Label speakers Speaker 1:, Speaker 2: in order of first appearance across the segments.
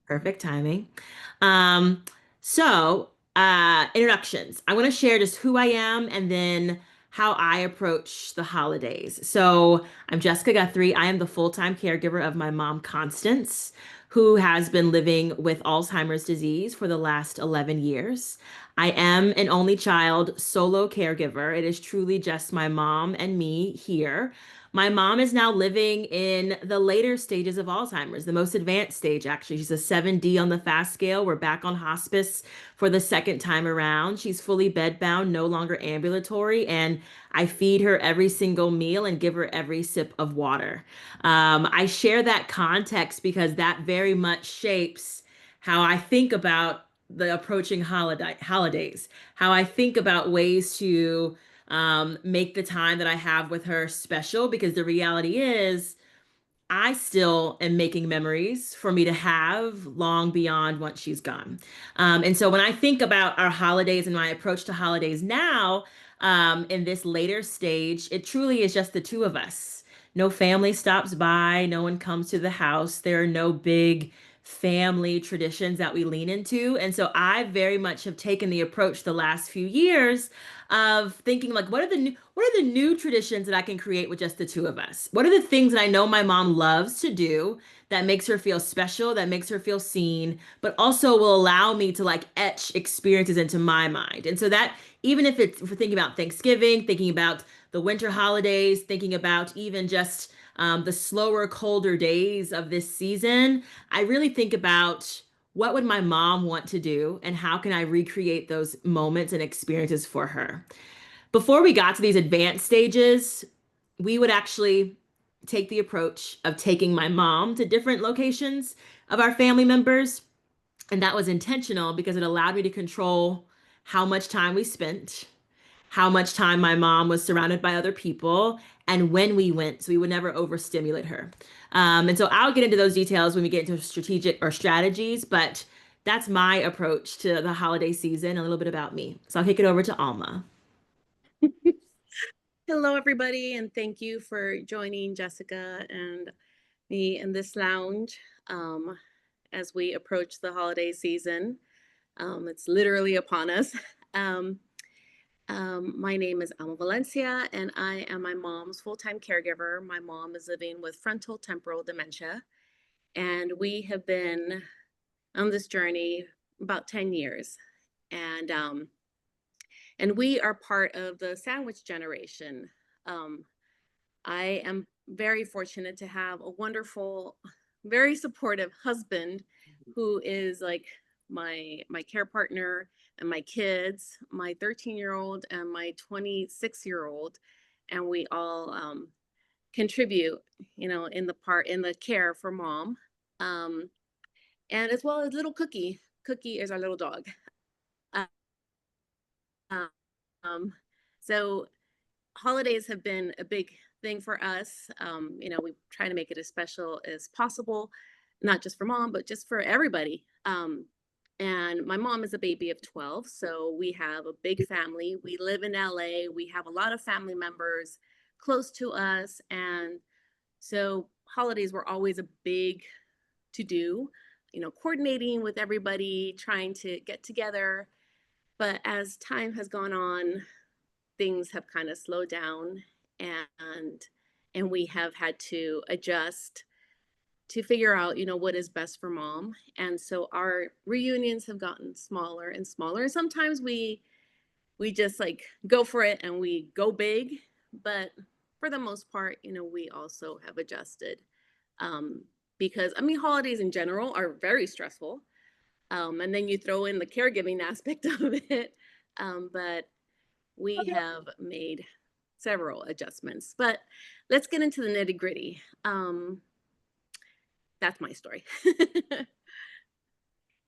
Speaker 1: Perfect timing. Um, Introductions. I want to share just who I am and then how I approach the holidays. So, I'm Jessica Guthrie. I am the full-time caregiver of my mom, Constance, who has been living with Alzheimer's disease for the last 11 years. I am an only child solo caregiver. It is truly just my mom and me here. My mom is now living in the later stages of Alzheimer's, the most advanced stage, actually. She's a 7D on the fast scale. We're back on hospice for the second time around. She's fully bedbound, no longer ambulatory, and I feed her every single meal and give her every sip of water. I share that context because that very much shapes how I think about the approaching holidays, how I think about ways to make the time that I have with her special because the reality is I still am making memories for me to have long beyond once she's gone. And so when I think about our holidays and my approach to holidays now, in this later stage, it truly is just the two of us. No family stops by, no one comes to the house. There are no big family traditions that we lean into. And so I very much have taken the approach the last few years of thinking like what are the new traditions that I can create with just the two of us? What are the things that I know my mom loves to do that makes her feel special, that makes her feel seen, but also will allow me to like etch experiences into my mind. And so that even if we're thinking about Thanksgiving, thinking about the winter holidays, thinking about even just the slower, colder days of this season, I really think about what would my mom want to do and how can I recreate those moments and experiences for her. Before we got to these advanced stages, we would actually take the approach of taking my mom to different locations of our family members. And that was intentional because it allowed me to control how much time we spent, how much time my mom was surrounded by other people, and when we went, so we would never overstimulate her. And so I'll get into those details when we get into strategic or strategies, but that's my approach to the holiday season, a little bit about me. So I'll kick it over to Alma.
Speaker 2: Hello, everybody, and thank you for joining Jessica and me in this lounge um, as we approach the holiday season. It's literally upon us. Um, my name is Alma Valencia, and I am my mom's full-time caregiver. My mom is living with frontal temporal dementia, and we have been on this journey about 10 years. And and we are part of the sandwich generation. Um, I am very fortunate to have a wonderful, very supportive husband who is like my care partner and my kids, my 13-year-old and my 26-year-old, and we all contribute, in the care for mom, um, and as well as little Cookie. Cookie is our little dog. Uh, Um, so holidays have been a big thing for us. We try to make it as special as possible, not just for mom, but just for everybody. And my mom is a baby of 12, so we have a big family. We live in LA. We have a lot of family members close to us. And so holidays were always a big to do, coordinating with everybody, trying to get together. But as time has gone on, things have kind of slowed down, and we have had to adjust to figure out, what is best for mom. And so our reunions have gotten smaller and smaller. Sometimes we just like go for it and we go big, but for the most part, we also have adjusted. Um, because I mean, holidays in general are very stressful. And then you throw in the caregiving aspect of it. But we have made several adjustments. But let's get into the nitty gritty. That's my story.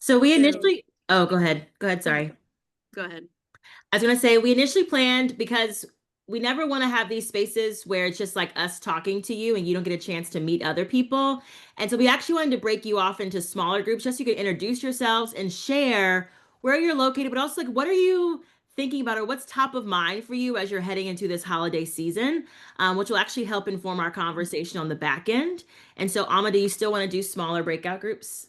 Speaker 1: So we
Speaker 2: So
Speaker 1: initially, oh, go ahead. Go ahead.
Speaker 2: go,
Speaker 1: Sorry.
Speaker 2: go ahead.
Speaker 1: I was going to say we initially planned because we never want to have these spaces where it's just like us talking to you and you don't get a chance to meet other people. And so we actually wanted to break you off into smaller groups just so you could introduce yourselves and share where you're located, but also like what are you thinking about or what's top of mind for you as you're heading into this holiday season, which will actually help inform our conversation on the back end. And so, Amma, do you still want to do smaller breakout groups?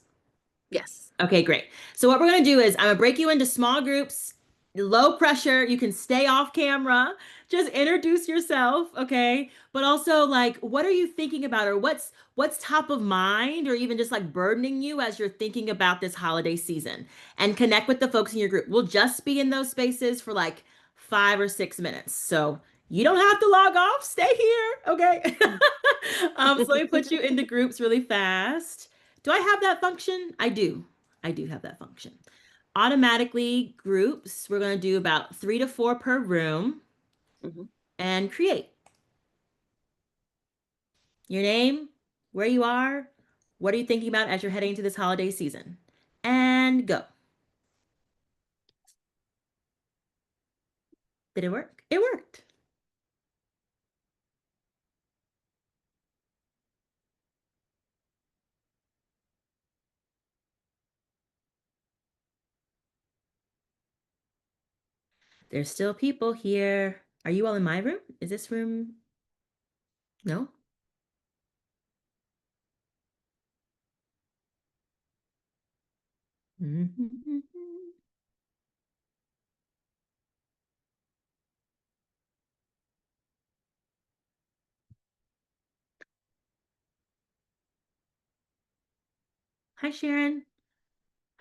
Speaker 2: Yes.
Speaker 1: Okay, great. So what we're gonna do is I'm gonna break you into small groups, low pressure. You can stay off camera. Just introduce yourself, okay? But also like what are you thinking about or what's top of mind or even just like burdening you as you're thinking about this holiday season and connect with the folks in your group. We'll just be in those spaces for like 5 or 6 minutes. So you don't have to log off. Stay here, okay? So let me put you into groups really fast. Do I have that function? I do. I do have that function. Automatically groups, we're going to do about 3 to 4 per room
Speaker 2: Mhm.
Speaker 1: and create your name, where you are, what are you thinking about as you're heading into this holiday season? And go. Did it work? It worked. There's still people here. Are you all in my room? Is this room? No? Hi, Sharon.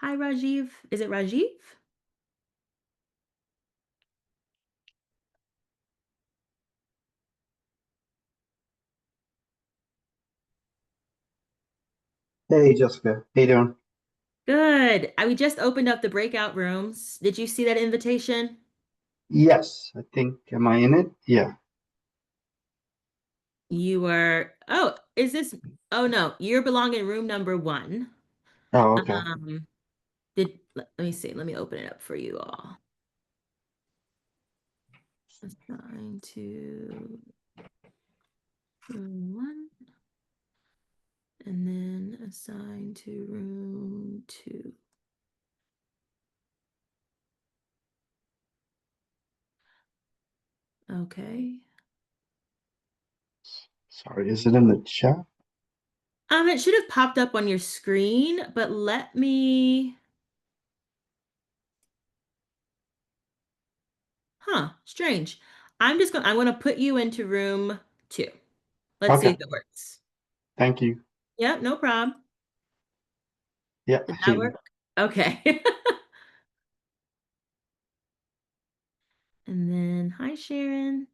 Speaker 1: Hi, Rajiv. Is it Rajiv?
Speaker 3: Hey Jessica, how you doing?
Speaker 1: Good. We just opened up the breakout rooms. Did you see that invitation?
Speaker 3: Yes, I think, am I in it? Yeah.
Speaker 1: You were, oh, is this, oh no, you're belonging in room number one.
Speaker 3: Oh, okay.
Speaker 1: Um, let me see, let me open it up for you all. Assign to room one, and then assign to room two. Okay.
Speaker 3: Sorry, is it in the chat?
Speaker 1: It should have popped up on your screen, but let me, strange. I'm gonna put you into room two. Let's see
Speaker 3: Okay,
Speaker 1: if it works.
Speaker 3: thank you.
Speaker 1: Yep, no problem.
Speaker 3: Yeah,
Speaker 1: Did
Speaker 3: I see
Speaker 1: that
Speaker 3: you.
Speaker 1: work? Okay. And then, hi, Sharon.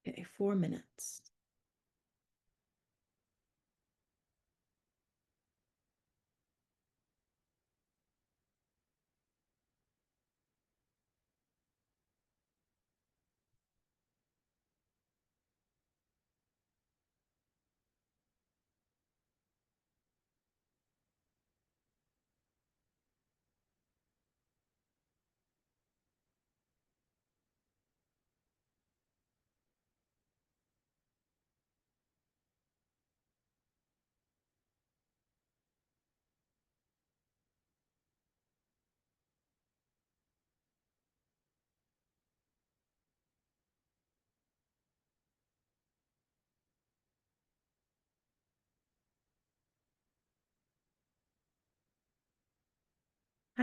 Speaker 1: Okay, 4 minutes.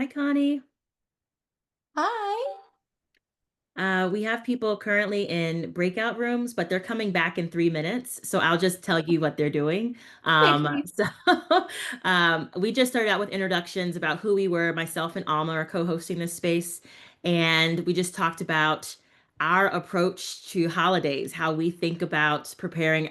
Speaker 1: Hi, Connie.
Speaker 4: Hi.
Speaker 1: We have people currently in breakout rooms, but they're coming back in 3 minutes. So I'll just tell you what they're doing.
Speaker 4: Okay, please.
Speaker 1: So we just started out with introductions about who we were. Myself and Alma are co-hosting this space. And we just talked about our approach to holidays, how we think about preparing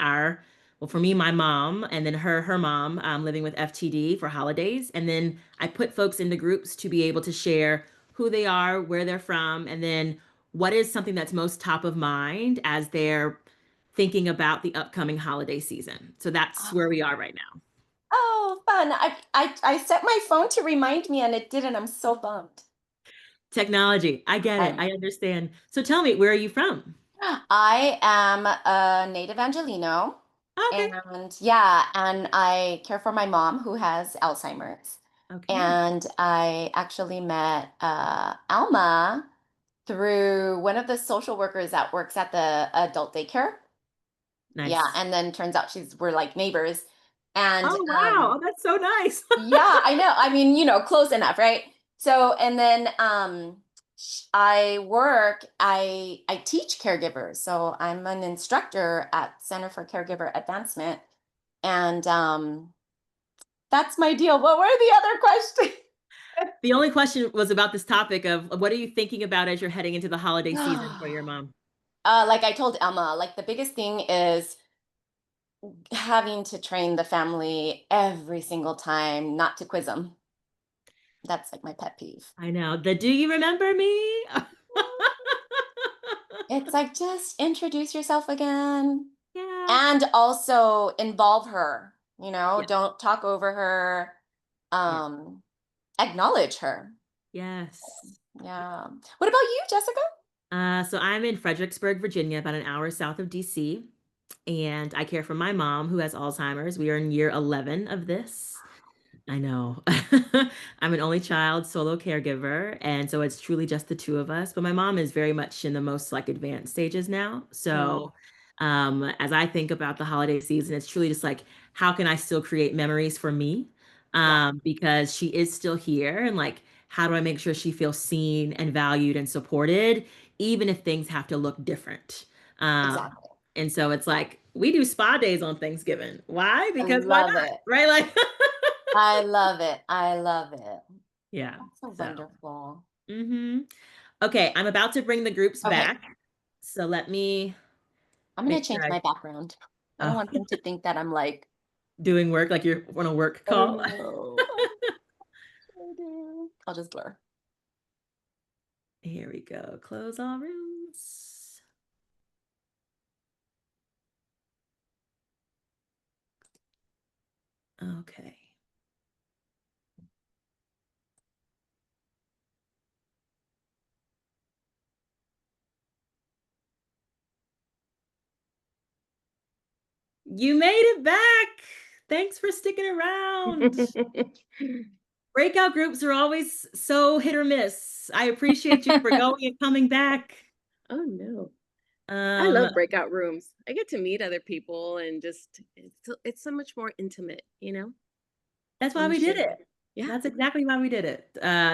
Speaker 1: well, for me, my mom, and then her mom, living with FTD for holidays. And then I put folks into groups to be able to share who they are, where they're from, and then what is something that's most top of mind as they're thinking about the upcoming holiday season. So that's where we are right now.
Speaker 4: Oh, fun. I set my phone to remind me and it didn't. I'm so bummed.
Speaker 1: Technology, I get it.
Speaker 4: I
Speaker 1: I understand. So tell me, where are you from?
Speaker 4: I am a native Angelino,
Speaker 1: Okay.
Speaker 4: and yeah, and I care for my mom who has Alzheimer's.
Speaker 1: Okay.
Speaker 4: And I actually met Alma through one of the social workers that works at the adult daycare. Yeah,
Speaker 1: Nice.
Speaker 4: and then turns out we're like neighbors. And
Speaker 1: Oh, wow. Oh, that's so nice.
Speaker 4: yeah, I know. I mean, close enough, right? So, and then I teach caregivers. So I'm an instructor at Center for Caregiver Advancement. And that's my deal. What were the other questions?
Speaker 1: The only question was about this topic of what are you thinking about as you're heading into the holiday season for your mom?
Speaker 4: Like I told Emma, like the biggest thing is having to train the family every single time not to quiz them. That's like my pet peeve.
Speaker 1: I know. The do you remember me?
Speaker 4: It's like just introduce yourself again
Speaker 1: Yeah.
Speaker 4: and also involve her,
Speaker 1: Yeah.
Speaker 4: don't talk over her,
Speaker 1: Yeah.
Speaker 4: um, acknowledge her.
Speaker 1: Yes.
Speaker 4: Yeah. What about you, Jessica?
Speaker 1: So I'm in Fredericksburg, Virginia, about an hour south of DC, and I care for my mom who has Alzheimer's. We are in year 11 of this. I know. I'm an only child, solo caregiver, and so it's truly just the two of us. But my mom is very much in the most like advanced stages now.
Speaker 4: Mm,
Speaker 1: So, as I think about the holiday season, it's truly just like, how can I still create memories for me?
Speaker 4: yeah,
Speaker 1: Because she is still here, and like, how do I make sure she feels seen and valued and supported, even if things have to look different? Um,
Speaker 4: exactly.
Speaker 1: and so it's like we do spa days on Thanksgiving. Why?
Speaker 4: I
Speaker 1: Because why
Speaker 4: love
Speaker 1: not?
Speaker 4: it.
Speaker 1: Right? Like
Speaker 4: I love it. I love it.
Speaker 1: Yeah.
Speaker 4: That's so
Speaker 1: So,
Speaker 4: wonderful.
Speaker 1: okay, I'm about to bring the groups
Speaker 4: Okay,
Speaker 1: back. So let me
Speaker 4: I'm gonna
Speaker 1: make sure
Speaker 4: change my background. I don't
Speaker 1: oh,
Speaker 4: want them to think that I'm like,
Speaker 1: doing work like you're on a work
Speaker 4: oh
Speaker 1: call.
Speaker 4: no, I do. I'll just blur.
Speaker 1: Here we go. Close all rooms. Okay. You made it back. Thanks for sticking around. Breakout groups are always so hit or miss. I appreciate you for going and coming back.
Speaker 2: Oh no. I
Speaker 1: Um,
Speaker 2: love breakout rooms. I get to meet other people and just it's so much more intimate,
Speaker 1: That's
Speaker 2: when
Speaker 1: why
Speaker 2: you
Speaker 1: we did
Speaker 2: share.
Speaker 1: it.
Speaker 2: Yeah.
Speaker 1: That's exactly why we did it.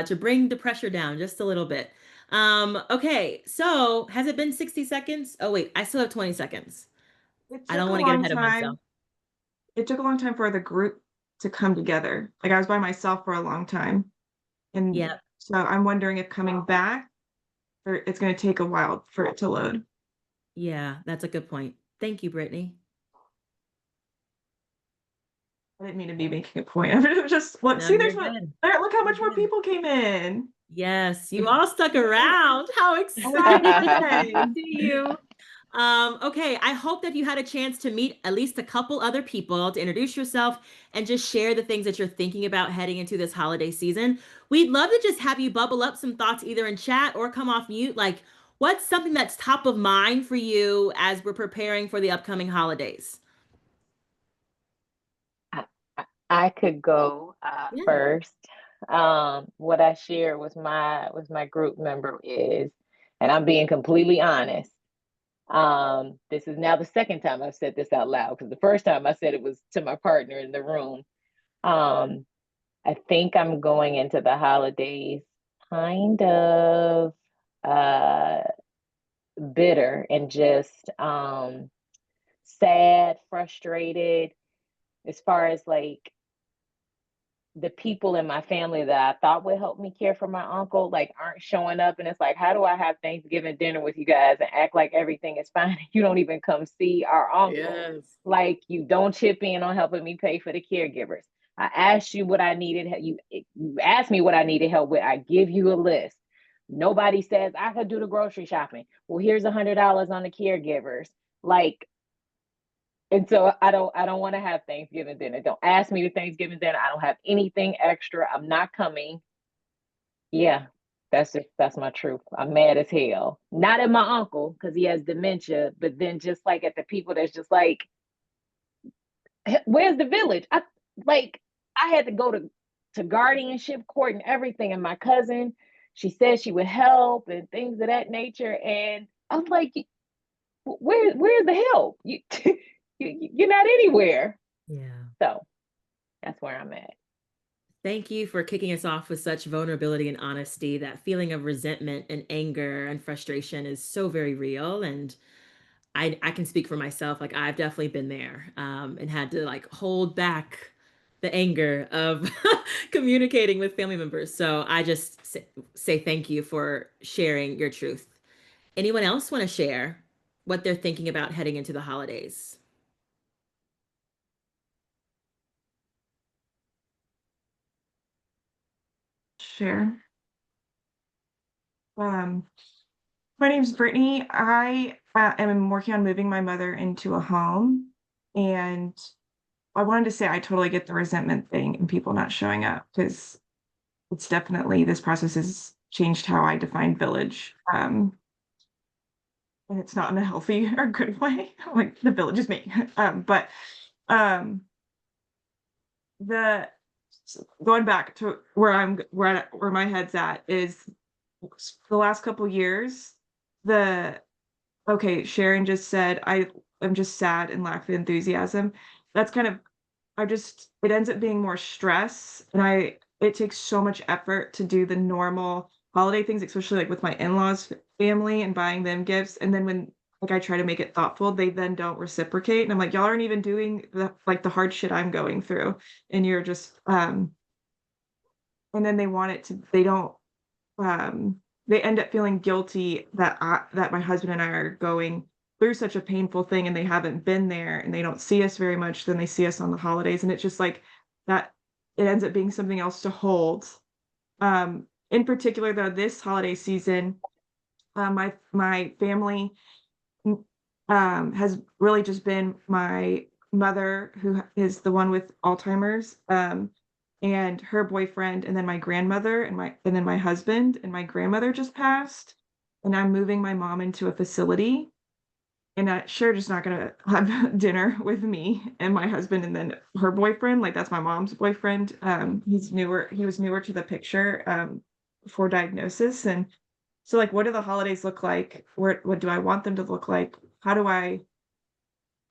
Speaker 1: To bring the pressure down just a little bit. Okay, so has it been 60 seconds? Oh wait, I still have 20 seconds.
Speaker 5: It
Speaker 1: I
Speaker 5: took
Speaker 1: don't
Speaker 5: a
Speaker 1: want to get
Speaker 5: long
Speaker 1: ahead of myself.
Speaker 5: time. It took a long time for the group to come together. Like I was by myself for a long time. And
Speaker 1: Yep.
Speaker 5: so I'm wondering if coming back or it's going to take a while for it to load.
Speaker 1: Yeah, that's a good point. Thank you, Brittany.
Speaker 5: I didn't mean to be making a point. I'm just look,
Speaker 1: No,
Speaker 5: see,
Speaker 1: you're
Speaker 5: there's what
Speaker 1: good.
Speaker 5: there, look how
Speaker 1: You're
Speaker 5: much more
Speaker 1: good.
Speaker 5: people came in.
Speaker 1: Yes, you all stuck around. How exciting to
Speaker 5: Yay.
Speaker 1: see you. Okay, I hope that you had a chance to meet at least a couple other people to introduce yourself and just share the things that you're thinking about heading into this holiday season. We'd love to just have you bubble up some thoughts either in chat or come off mute. Like, what's something that's top of mind for you as we're preparing for the upcoming holidays?
Speaker 6: I, I could go
Speaker 1: Yeah.
Speaker 6: first. What I share with my group member is, and I'm being completely honest. This is now the second time I've said this out loud because the first time I said it was to my partner in the room. Um, I think I'm going into the holidays kind of uh bitter and just sad, frustrated as far as like the people in my family that I thought would help me care for my uncle, like aren't showing up. And it's like, how do I have Thanksgiving dinner with you guys and act like everything is fine? You don't even come see our uncle.
Speaker 2: Yes.
Speaker 6: Like you don't chip in on helping me pay for the caregivers. I asked you what I needed. You asked me what I needed help with. I give you a list. Nobody says I could do the grocery shopping. Well, here's $100 on the caregivers. Like, and so I don't want to have Thanksgiving dinner. Don't ask me to Thanksgiving dinner. I don't have anything extra. I'm not coming. Yeah, that's my truth. I'm mad as hell. Not at my uncle because he has dementia, but then just like at the people that's just like, where's the village? I had to go to guardianship court and everything, and my cousin, she said she would help and things of that nature, and I was like, where's the help? You're not anywhere.
Speaker 1: Yeah.
Speaker 6: So that's where I'm at.
Speaker 1: Thank you for kicking us off with such vulnerability and honesty. That feeling of resentment and anger and frustration is so very real. And I can speak for myself. Like I've definitely been there and had to like hold back the anger of communicating with family members. So I just say thank you for sharing your truth. Anyone else want to share what they're thinking about heading into the holidays?
Speaker 5: Sure. Um, my name's Brittany. I am working on moving my mother into a home, and I wanted to say I totally get the resentment thing and people not showing up because it's definitely this process has changed how I define village. And it's not in a healthy or good way. Like the village is me. But um the going back to where my head's at is the last couple years, the okay, Sharon just said I'm just sad and lack the enthusiasm. That's kind of it ends up being more stress, and it takes so much effort to do the normal holiday things, especially like with my in-laws family and buying them gifts. And then when like I try to make it thoughtful, they then don't reciprocate. And I'm like, y'all aren't even doing the hard shit I'm going through. And you're just and then they don't they end up feeling guilty that my husband and I are going through such a painful thing and they haven't been there and they don't see us very much, then they see us on the holidays, and it's just like that it ends up being something else to hold. In particular though, this holiday season, my family has really just been my mother, who is the one with Alzheimer's, and her boyfriend, and then my grandmother, and then my husband, and my grandmother just passed, and I'm moving my mom into a facility, and sure just not gonna have dinner with me and my husband, and then her boyfriend. Like that's my mom's boyfriend. He was newer to the picture before diagnosis, and so like what do the holidays look like? What do I want them to look like? How do I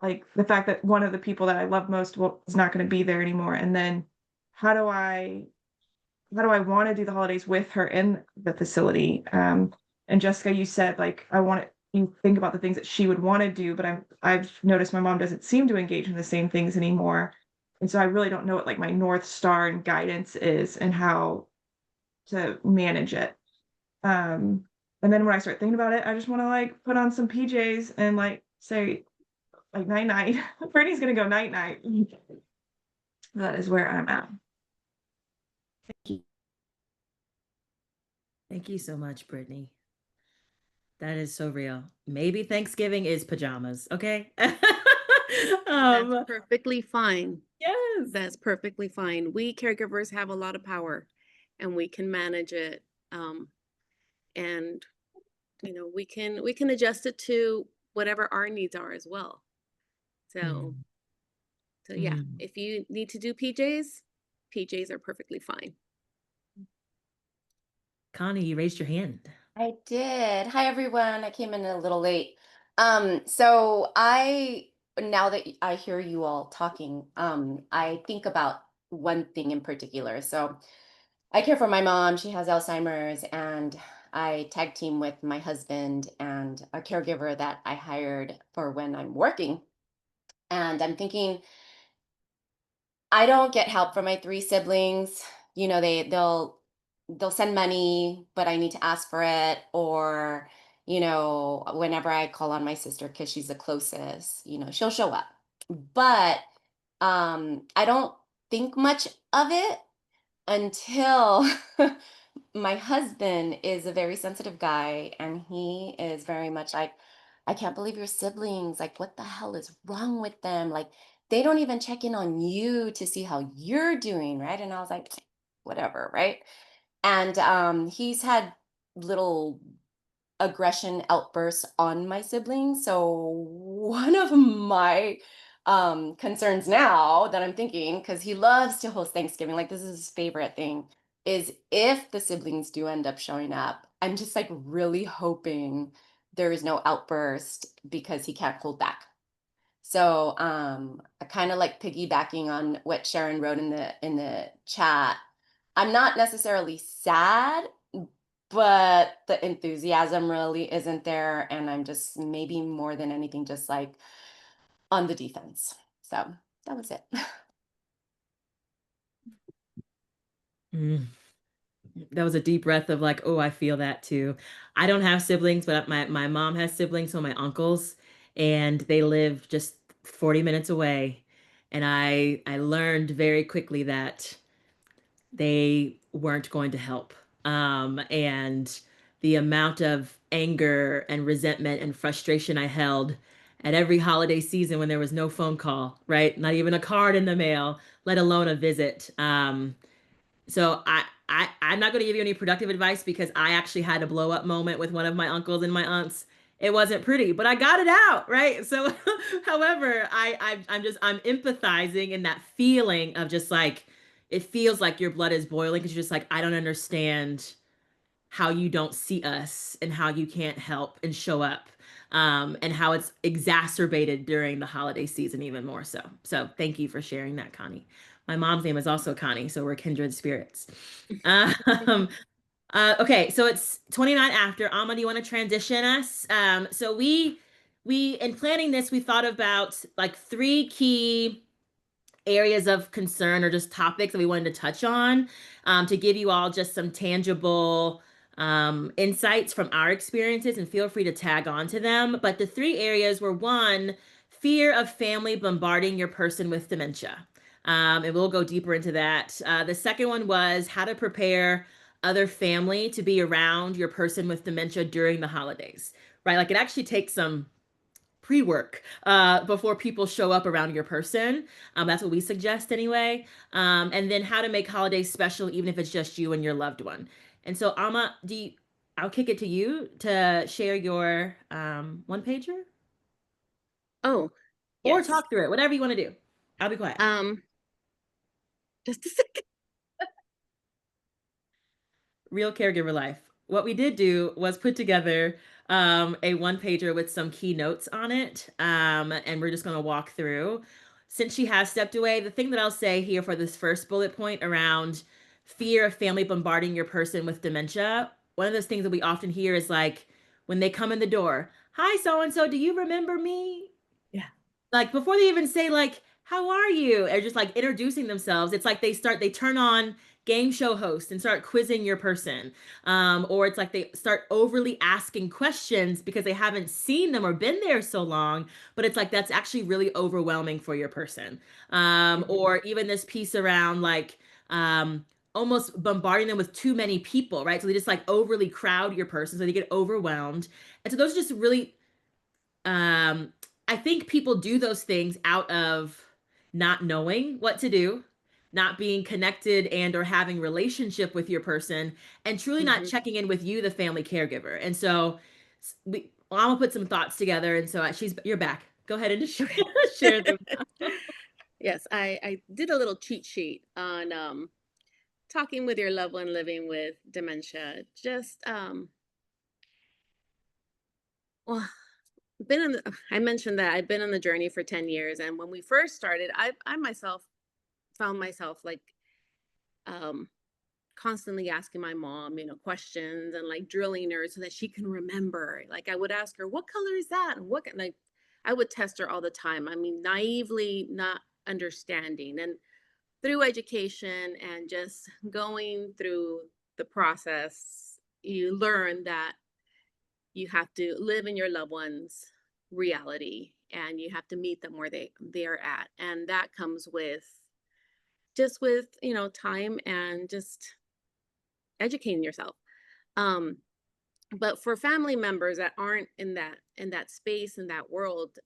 Speaker 5: like the fact that one of the people that I love most is not going to be there anymore? And then how do I want to do the holidays with her in the facility? And Jessica, you said like you think about the things that she would want to do, but I've noticed my mom doesn't seem to engage in the same things anymore. And so I really don't know what like my North Star and guidance is and how to manage it. And then when I start thinking about it, I just want to like put on some PJs and like say like night night. Brittany's gonna go night night. That is where I'm at.
Speaker 1: Thank you so much, Brittany. That is so real. Maybe Thanksgiving is pajamas, okay?
Speaker 2: That's perfectly fine.
Speaker 1: Yes.
Speaker 2: That's perfectly fine. We caregivers have a lot of power and we can manage it. And we can adjust it to whatever our needs are as well. So yeah, if you need to do PJs are perfectly fine.
Speaker 1: Connie, you raised your hand.
Speaker 4: I did. Hi, everyone. I came in a little late. So now that I hear you all talking, I think about one thing in particular. So I care for my mom. She has Alzheimer's, and I tag team with my husband and a caregiver that I hired for when I'm working. And I'm thinking, I don't get help from my three siblings. You know, they'll send money, but I need to ask for it. Or, whenever I call on my sister because she's the closest, she'll show up. But I don't think much of it until my husband is a very sensitive guy, and he is very much like, I can't believe your siblings. Like, what the hell is wrong with them? Like, they don't even check in on you to see how you're doing, right? And I was like, whatever, right? And he's had little aggression outbursts on my siblings. So one of my concerns now that I'm thinking, because he loves to host Thanksgiving, like this is his favorite thing, is if the siblings do end up showing up, I'm just like really hoping there is no outburst because he can't hold back. So I kind of like piggybacking on what Sharon wrote in the chat. I'm not necessarily sad, but the enthusiasm really isn't there, and I'm just maybe more than anything just like on the defense. So that was it.
Speaker 1: Mm. That was a deep breath of like, oh, I feel that too. I don't have siblings, but my mom has siblings, so my uncles, and they live just 40 minutes away. And I learned very quickly that they weren't going to help. And the amount of anger and resentment and frustration I held at every holiday season when there was no phone call, right? Not even a card in the mail, let alone a visit. So I'm not going to give you any productive advice because I actually had a blow up moment with one of my uncles and my aunts. It wasn't pretty, but I got it out, right? So, however, I'm empathizing in that feeling of just like it feels like your blood is boiling because you're just like I don't understand how you don't see us and how you can't help and show up. And how it's exacerbated during the holiday season even more so. So thank you for sharing that, Connie. My mom's name is also Connie, so we're kindred spirits. Um, okay, so it's 29 after. Alma, do you want to transition us? So we in planning this, we thought about like three key areas of concern or just topics that we wanted to touch on to give you all just some tangible insights from our experiences, and feel free to tag on to them. But the three areas were: one, fear of family bombarding your person with dementia. And we'll go deeper into that. The second one was how to prepare other family to be around your person with dementia during the holidays, right? Like it actually takes some pre-work before people show up around your person. That's what we suggest anyway. And then how to make holidays special, even if it's just you and your loved one. And so, Alma, I'll kick it to you to share your one pager
Speaker 2: Oh,
Speaker 1: or
Speaker 2: yes.
Speaker 1: talk through it, whatever you want to do. I'll be quiet.
Speaker 2: Just a second.
Speaker 1: Real caregiver life. What we did do was put together a one pager with some key notes on it. And we're just going to walk through. Since she has stepped away, the thing that I'll say here for this first bullet point around fear of family bombarding your person with dementia, one of those things that we often hear is like when they come in the door, hi, so and so, do you remember me?
Speaker 2: Yeah.
Speaker 1: Like before they even say like how are you or just like introducing themselves, it's like they turn on game show host and start quizzing your person, or it's like they start overly asking questions because they haven't seen them or been there so long, but it's like that's actually really overwhelming for your person. Or even this piece around like almost bombarding them with too many people, right? So they just like overly crowd your person so they get overwhelmed. And so those are just really I think people do those things out of not knowing what to do, not being connected and or having relationship with your person, and truly not checking in with you, the family caregiver. And so I'm gonna put some thoughts together. And so you're back. Go ahead and just share them.
Speaker 2: Yes, I did a little cheat sheet on talking with your loved one living with dementia. Just well, I mentioned that I've been on the journey for 10 years, and when we first started, I myself found myself like um constantly asking my mom, questions and like drilling her so that she can remember. Like I would ask her, what color is that? And like I would test her all the time. I mean, naively not understanding. And through education and just going through the process, you learn that you have to live in your loved ones' reality and you have to meet them where they're at. And that comes with time and just educating yourself. Um, but for family members that aren't in that space, in that world,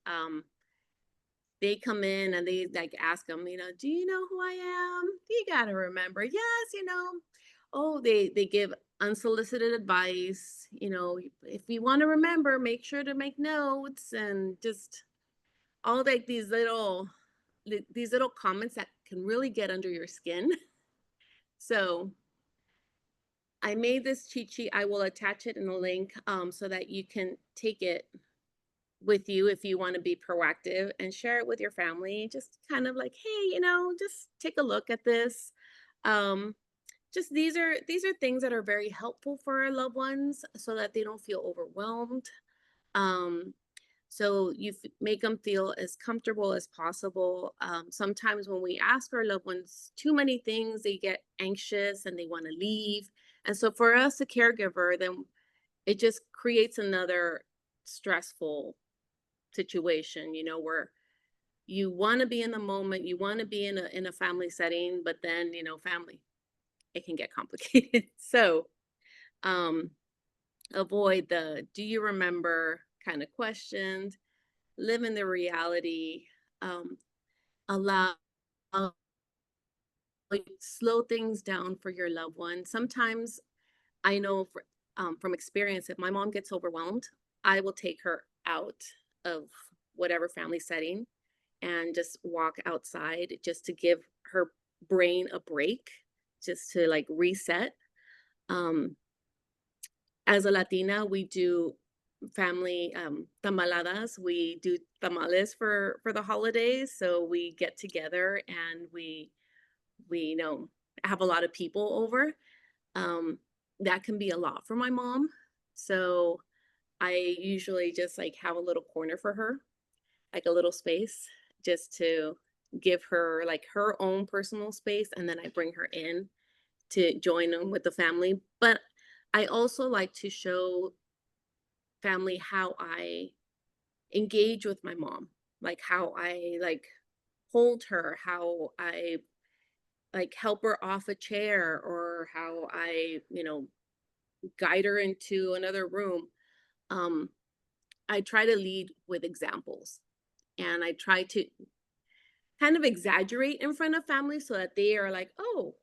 Speaker 2: they come in and they like ask them, do you know who I am? You gotta remember, yes, oh, they give unsolicited advice, if you want to remember, make sure to make notes, and just all like these little comments that can really get under your skin. So I made this cheat sheet. I will attach it in a link so that you can take it with you if you want to be proactive and share it with your family. Just kind of like, hey, just take a look at this. Um, just these are things that are very helpful for our loved ones so that they don't feel overwhelmed. Um, so you make them feel as comfortable as possible. Sometimes when we ask our loved ones too many things, they get anxious and they want to leave. And so for us, a caregiver, then it just creates another stressful situation, where you want to be in the moment, you want to be in a family setting, but then, family, it can get complicated. So, um, avoid the do you remember kind of questions, live in the reality, um, allow slow things down for your loved one. Sometimes I know from experience, if my mom gets overwhelmed, I will take her out of whatever family setting and just walk outside just to give her brain a break, just to like reset. Um, as a Latina, we do family tamaladas. We do tamales for the holidays. So we get together and we have a lot of people over. Um, that can be a lot for my mom. So I usually just like have a little corner for her, like a little space, just to give her like her own personal space. And then I bring her in to join them with the family. But I also like to show family how I engage with my mom, like how I like hold her, how I like help her off a chair, or how I, guide her into another room. Um, I try to lead with examples, and I try to kind of exaggerate in front of family so that they are like, oh,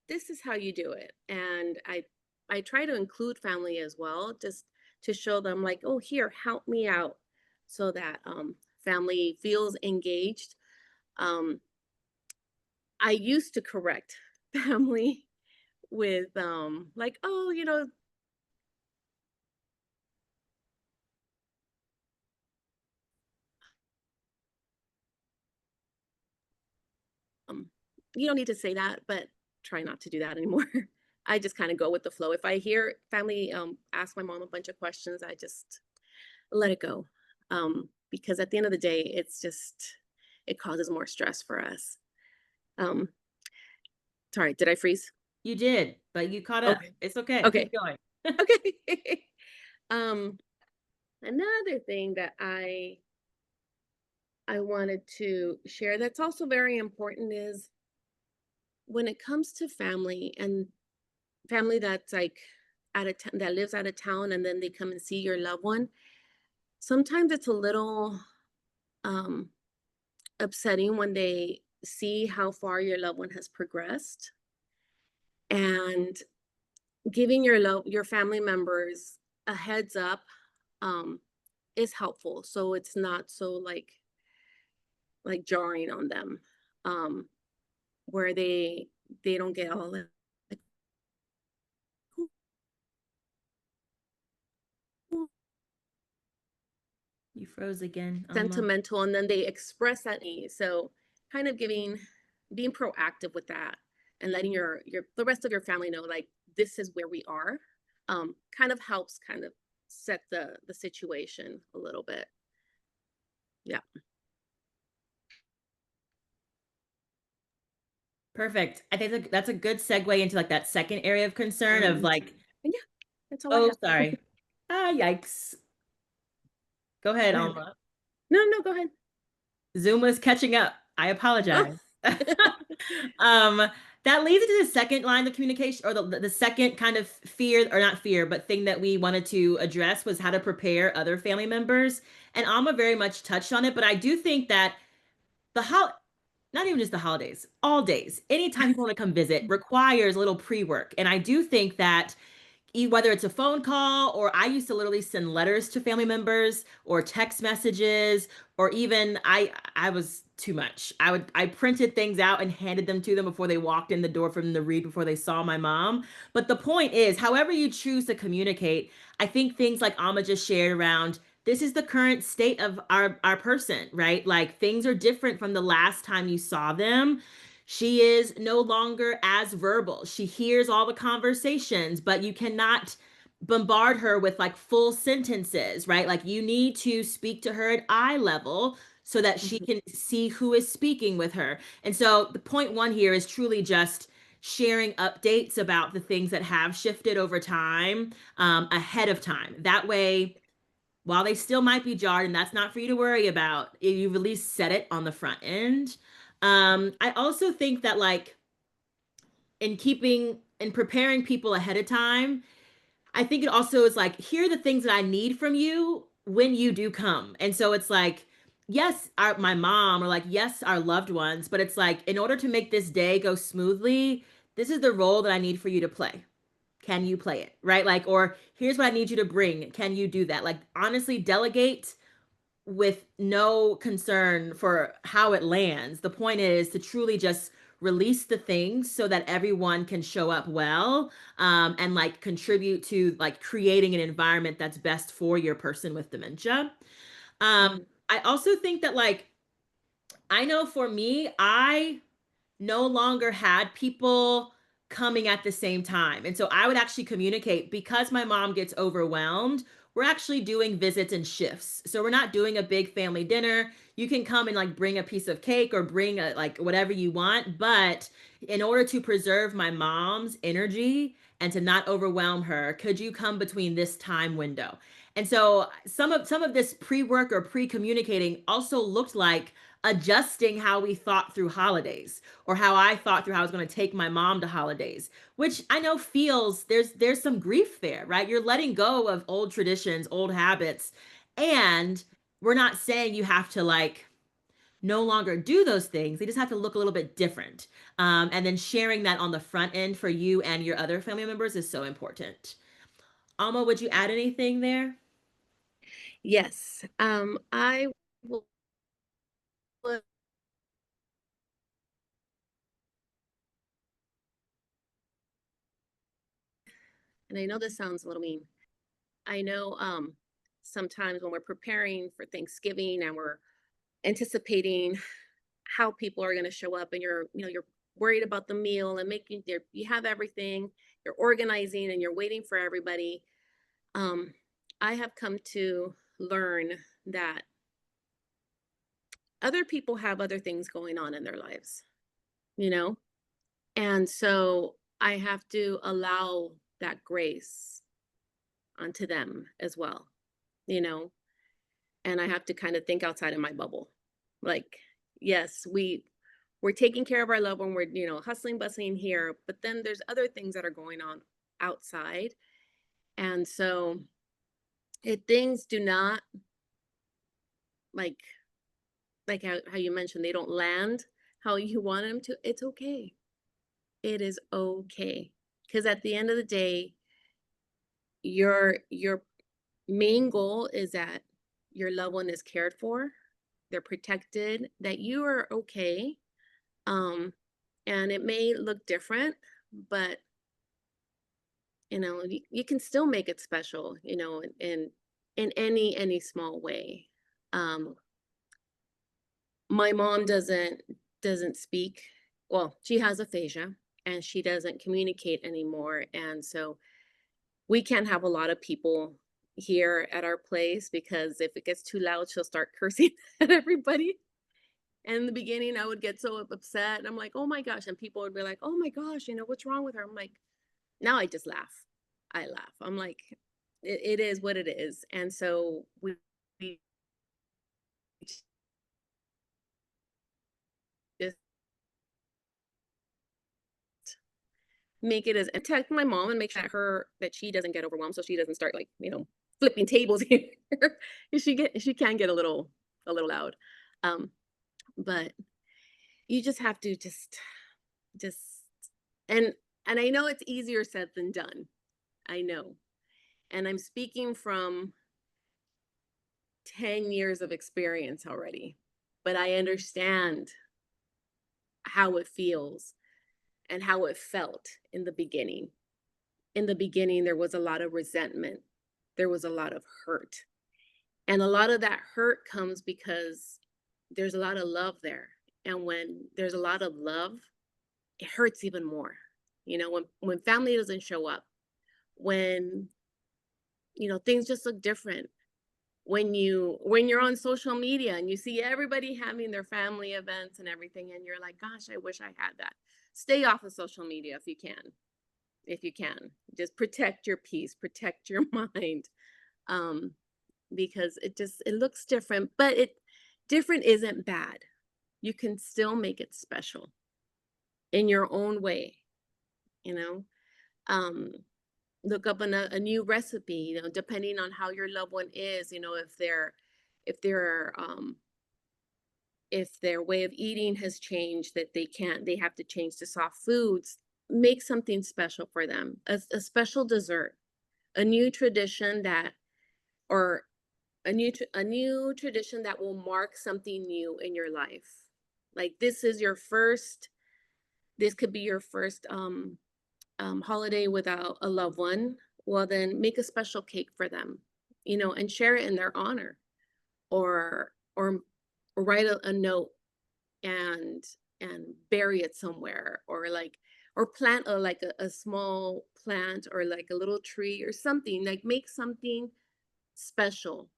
Speaker 2: this is how you do it. And I try to include family as well, just to show them like, oh, here, help me out, so that family feels engaged. Um, I used to correct family with like, oh, um, you don't need to say that, but try not to do that anymore. I just kind of go with the flow. If I hear family ask my mom a bunch of questions, I just let it go. Because at the end of the day, it causes more stress for us. Um, sorry, did I freeze?
Speaker 1: You did, but you caught up.
Speaker 2: Okay.
Speaker 1: It's okay.
Speaker 2: Okay.
Speaker 1: Keep going.
Speaker 2: Okay. um, Another thing that I wanted to share that's also very important is when it comes to family, and family that's like that lives out of town, and then they come and see your loved one. Sometimes it's a little um upsetting when they see how far your loved one has progressed, and giving your family members a heads up um is helpful, so it's not so like jarring on them, um where they don't get all like
Speaker 1: You froze again, Alma.
Speaker 2: sentimental, and then they express that need. So kind of giving being proactive with that and letting the rest of your family know, like, this is where we are, kind of helps kind of set the situation a little bit. Yeah.
Speaker 1: Perfect. I think that's a good segue into like that second area of concern of like,
Speaker 2: And yeah, that's all I
Speaker 1: oh,
Speaker 2: have.
Speaker 1: sorry. Ah, yikes. Go ahead,
Speaker 2: Go ahead.
Speaker 1: Alma.
Speaker 2: No, go ahead.
Speaker 1: Zoom was catching up. I
Speaker 2: Oh.
Speaker 1: apologize. Um, that leads into the second line of communication, or the second kind of fear, or not fear, but thing that we wanted to address was how to prepare other family members. And Alma very much touched on it, but I do think that not even just the holidays, all days, anytime people want to come visit requires a little pre-work. And I do think that whether it's a phone call, or I used to literally send letters to family members or text messages, or even I was too much. I printed things out and handed them to them before they walked in the door for them to read before they saw my mom. But the point is, however you choose to communicate, I think things like Alma just shared around, this is the current state of our person, right? Like, things are different from the last time you saw them. She is no longer as verbal. She hears all the conversations, but you cannot bombard her with like full sentences, right? Like, you need to speak to her at eye level so that she can see who is speaking with her. And so the point one here is truly just sharing updates about the things that have shifted over time, ahead of time. That way, while they still might be jarred, and that's not for you to worry about, you've at least set it on the front end. I also think that like in preparing people ahead of time, I think it also is like, here are the things that I need from you when you do come. And so it's like, yes, my mom, or like, yes, our loved ones, but it's like, in order to make this day go smoothly, this is the role that I need for you to play. Can you play it? Right? Like, or here's what I need you to bring. Can you do that? Like, honestly, delegate with no concern for how it lands. The point is to truly just release the things so that everyone can show up well, and like contribute to like creating an environment that's best for your person with dementia. I also think that like, I know for me, I no longer had people coming at the same time. And so I would actually communicate, because my mom gets overwhelmed. We're actually doing visits and shifts. So we're not doing a big family dinner. You can come and like bring a piece of cake or bring a, like whatever you want. But in order to preserve my mom's energy and to not overwhelm her, could you come between this time window? And so some of this pre-work or pre-communicating also looked like adjusting how we thought through holidays, or how I thought through how I was going to take my mom to holidays, which I know feels there's some grief there, right? You're letting go of old traditions, old habits, and we're not saying you have to like no longer do those things. They just have to look a little bit different. And then sharing that on the front end for you and your other family members is so important. Alma, would you add anything there?
Speaker 2: Yes. I will, and I know this sounds a little mean. I know sometimes when we're preparing for Thanksgiving and we're anticipating how people are going to show up, and you're worried about the meal and making there you have everything, you're organizing and you're waiting for everybody. I have come to learn that other people have other things going on in their lives, you know? And so I have to allow that grace onto them as well, you know? And I have to kind of think outside of my bubble. Like, yes, we're taking care of our loved one, we're, hustling, bustling here, but then there's other things that are going on outside. And so if things do not like how you mentioned, they don't land how you want them to, it's okay. It is okay. Because at the end of the day, your main goal is that your loved one is cared for, they're protected, that you are okay. And it may look different, but you can still make it special, in any small way. My mom doesn't speak well, she has aphasia and she doesn't communicate anymore. And so we can't have a lot of people here at our place because if it gets too loud, she'll start cursing at everybody. And in the beginning, I would get so upset. And I'm like, oh my gosh. And people would be like, oh my gosh, what's wrong with her? I'm like, now I just laugh. I laugh. I'm like, it is what it is. And so we just make it as protect my mom and make sure that she doesn't get overwhelmed so she doesn't start like, flipping tables here. She can get a little loud. Um, but you just have to just and and I know it's easier said than done. I know. And I'm speaking from 10 years of experience already, but I understand how it feels and how it felt in the beginning. In the beginning, there was a lot of resentment, there was a lot of hurt. And a lot of that hurt comes because there's a lot of love there. And when there's a lot of love, it hurts even more. When family doesn't show up, when things just look different, when you're on social media and you see everybody having their family events and everything and you're like, gosh, I wish I had that. Stay off of social media if you can. If you can, just protect your peace, protect your mind. Because it looks different, but different isn't bad. You can still make it special in your own way, you know. Look up a new recipe, depending on how your loved one is, if their way of eating has changed, that they have to change to soft foods. Make something special for them, a special dessert, a new tradition or a new tradition that will mark something new in your life. Like this could be your first holiday without a loved one. Well, then make a special cake for them, and share it in their honor, or write a note and bury it somewhere, or plant a small plant or like a little tree or something. Like make something special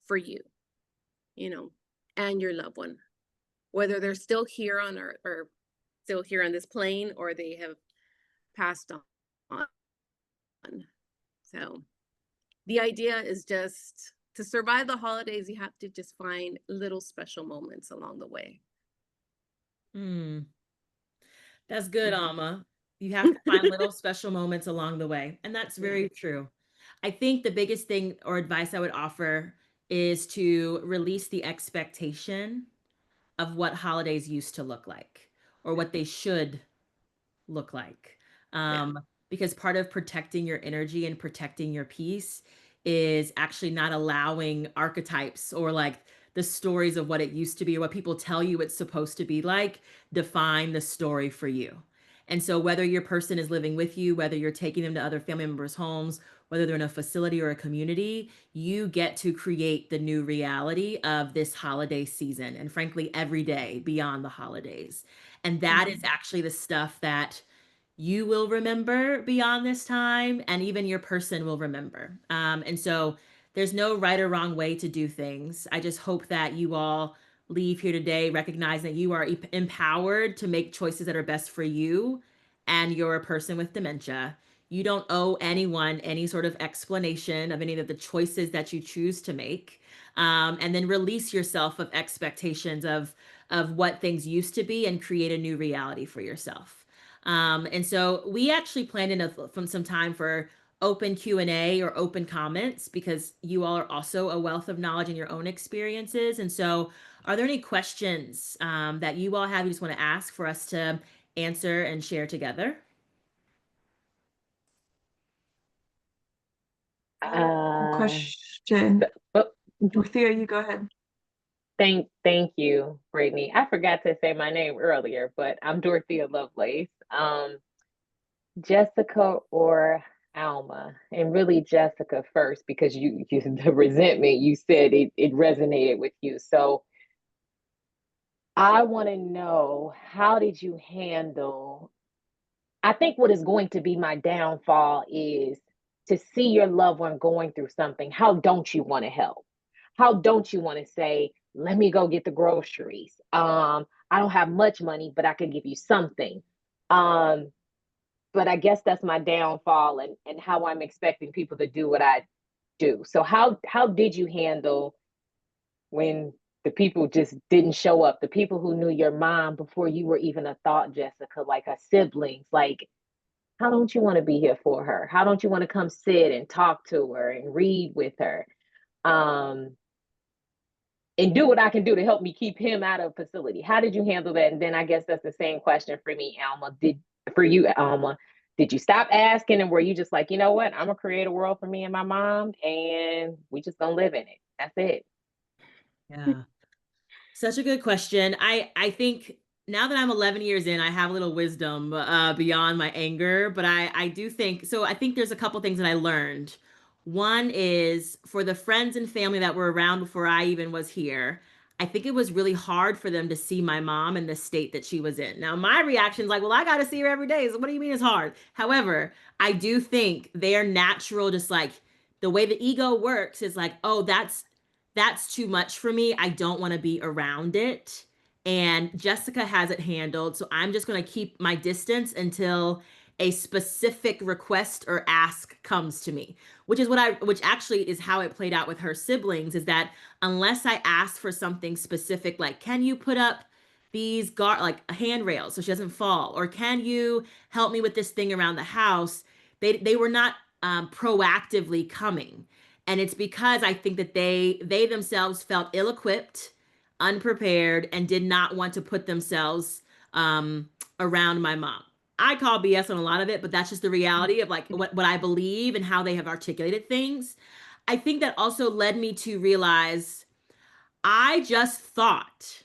Speaker 2: for you, you know, and your loved one, whether they're still here on earth or still here on this plane or they have passed on. So the idea is just to survive the holidays, you have to just find little special moments along the way.
Speaker 1: Hmm. That's good,
Speaker 2: Mhm.
Speaker 1: Alma. You have to find little special moments along the way. And that's
Speaker 2: Yeah.
Speaker 1: very true. I think the biggest thing or advice I would offer is to release the expectation of what holidays used to look like or
Speaker 2: Yeah.
Speaker 1: what they should look like.
Speaker 2: Yeah.
Speaker 1: Because part of protecting your energy and protecting your peace is actually not allowing archetypes or like the stories of what it used to be or what people tell you it's supposed to be like define the story for you. And so, whether your person is living with you, whether you're taking them to other family members' homes, whether they're in a facility or a community, you get to create the new reality of this holiday season and, frankly, every day beyond the holidays. And that is
Speaker 2: Mhm.
Speaker 1: actually the stuff that you will remember beyond this time, and even your person will remember. And so there's no right or wrong way to do things. I just hope that you all leave here today recognizing that you are empowered to make choices that are best for you and you're a person with dementia. You don't owe anyone any sort of explanation of any of the choices that you choose to make. And then release yourself of expectations of what things used to be and create a new reality for yourself. And so we actually planned in from some time for open Q&A or open comments because you all are also a wealth of knowledge in your own experiences. And so are there any questions that you all have you just want to ask for us to answer and share together?
Speaker 5: A
Speaker 6: Uh,
Speaker 5: question.
Speaker 6: oh,
Speaker 5: Dorothea, you go ahead.
Speaker 6: thank you, Brittany. I forgot to say my name earlier, but I'm Dorothea Lovelace. Jessica or Alma, and really Jessica first because the resentment you said it resonated with you. So I want to know, how did you handle? I think what is going to be my downfall is to see your loved one going through something. How don't you want to help? How don't you want to say, let me go get the groceries? I don't have much money, but I could give you something. Um, but I guess that's my downfall, and how I'm expecting people to do what I do. So how did you handle when the people just didn't show up? The people who knew your mom before you were even a thought, Jessica, like her siblings, like, how don't you want to be here for her? How don't you want to come sit and talk to her and read with her? Um, and do what I can do to help me keep him out of facility. How did you handle that? And then I guess that's the same question for me, Alma. For you, Alma, did you stop asking, and were you just like, you know what, I'm gonna create a world for me and my mom, and we just gonna live in it? That's it.
Speaker 1: Yeah. Such a good question. I think now that I'm 11 years in, I have a little wisdom beyond my anger, but I do think so. I think there's a couple things that I learned. One is for the friends and family that were around before I even was here. I think it was really hard for them to see my mom in the state that she was in. Now, my reaction is like, well, I got to see her every day. So what do you mean it's hard? However, I do think their natural, just like the way the ego works is like, oh, that's too much for me. I don't want to be around it. And Jessica has it handled. So I'm just going to keep my distance until a specific request or ask comes to me, which actually is how it played out with her siblings, is that unless I ask for something specific, like, can you put up these like handrails so she doesn't fall? Or can you help me with this thing around the house? They were not proactively coming. And it's because I think that they themselves felt ill-equipped, unprepared, and did not want to put themselves around my mom. I call BS on a lot of it, but that's just the reality of like what I believe and how they have articulated things. I think that also led me to realize I just thought,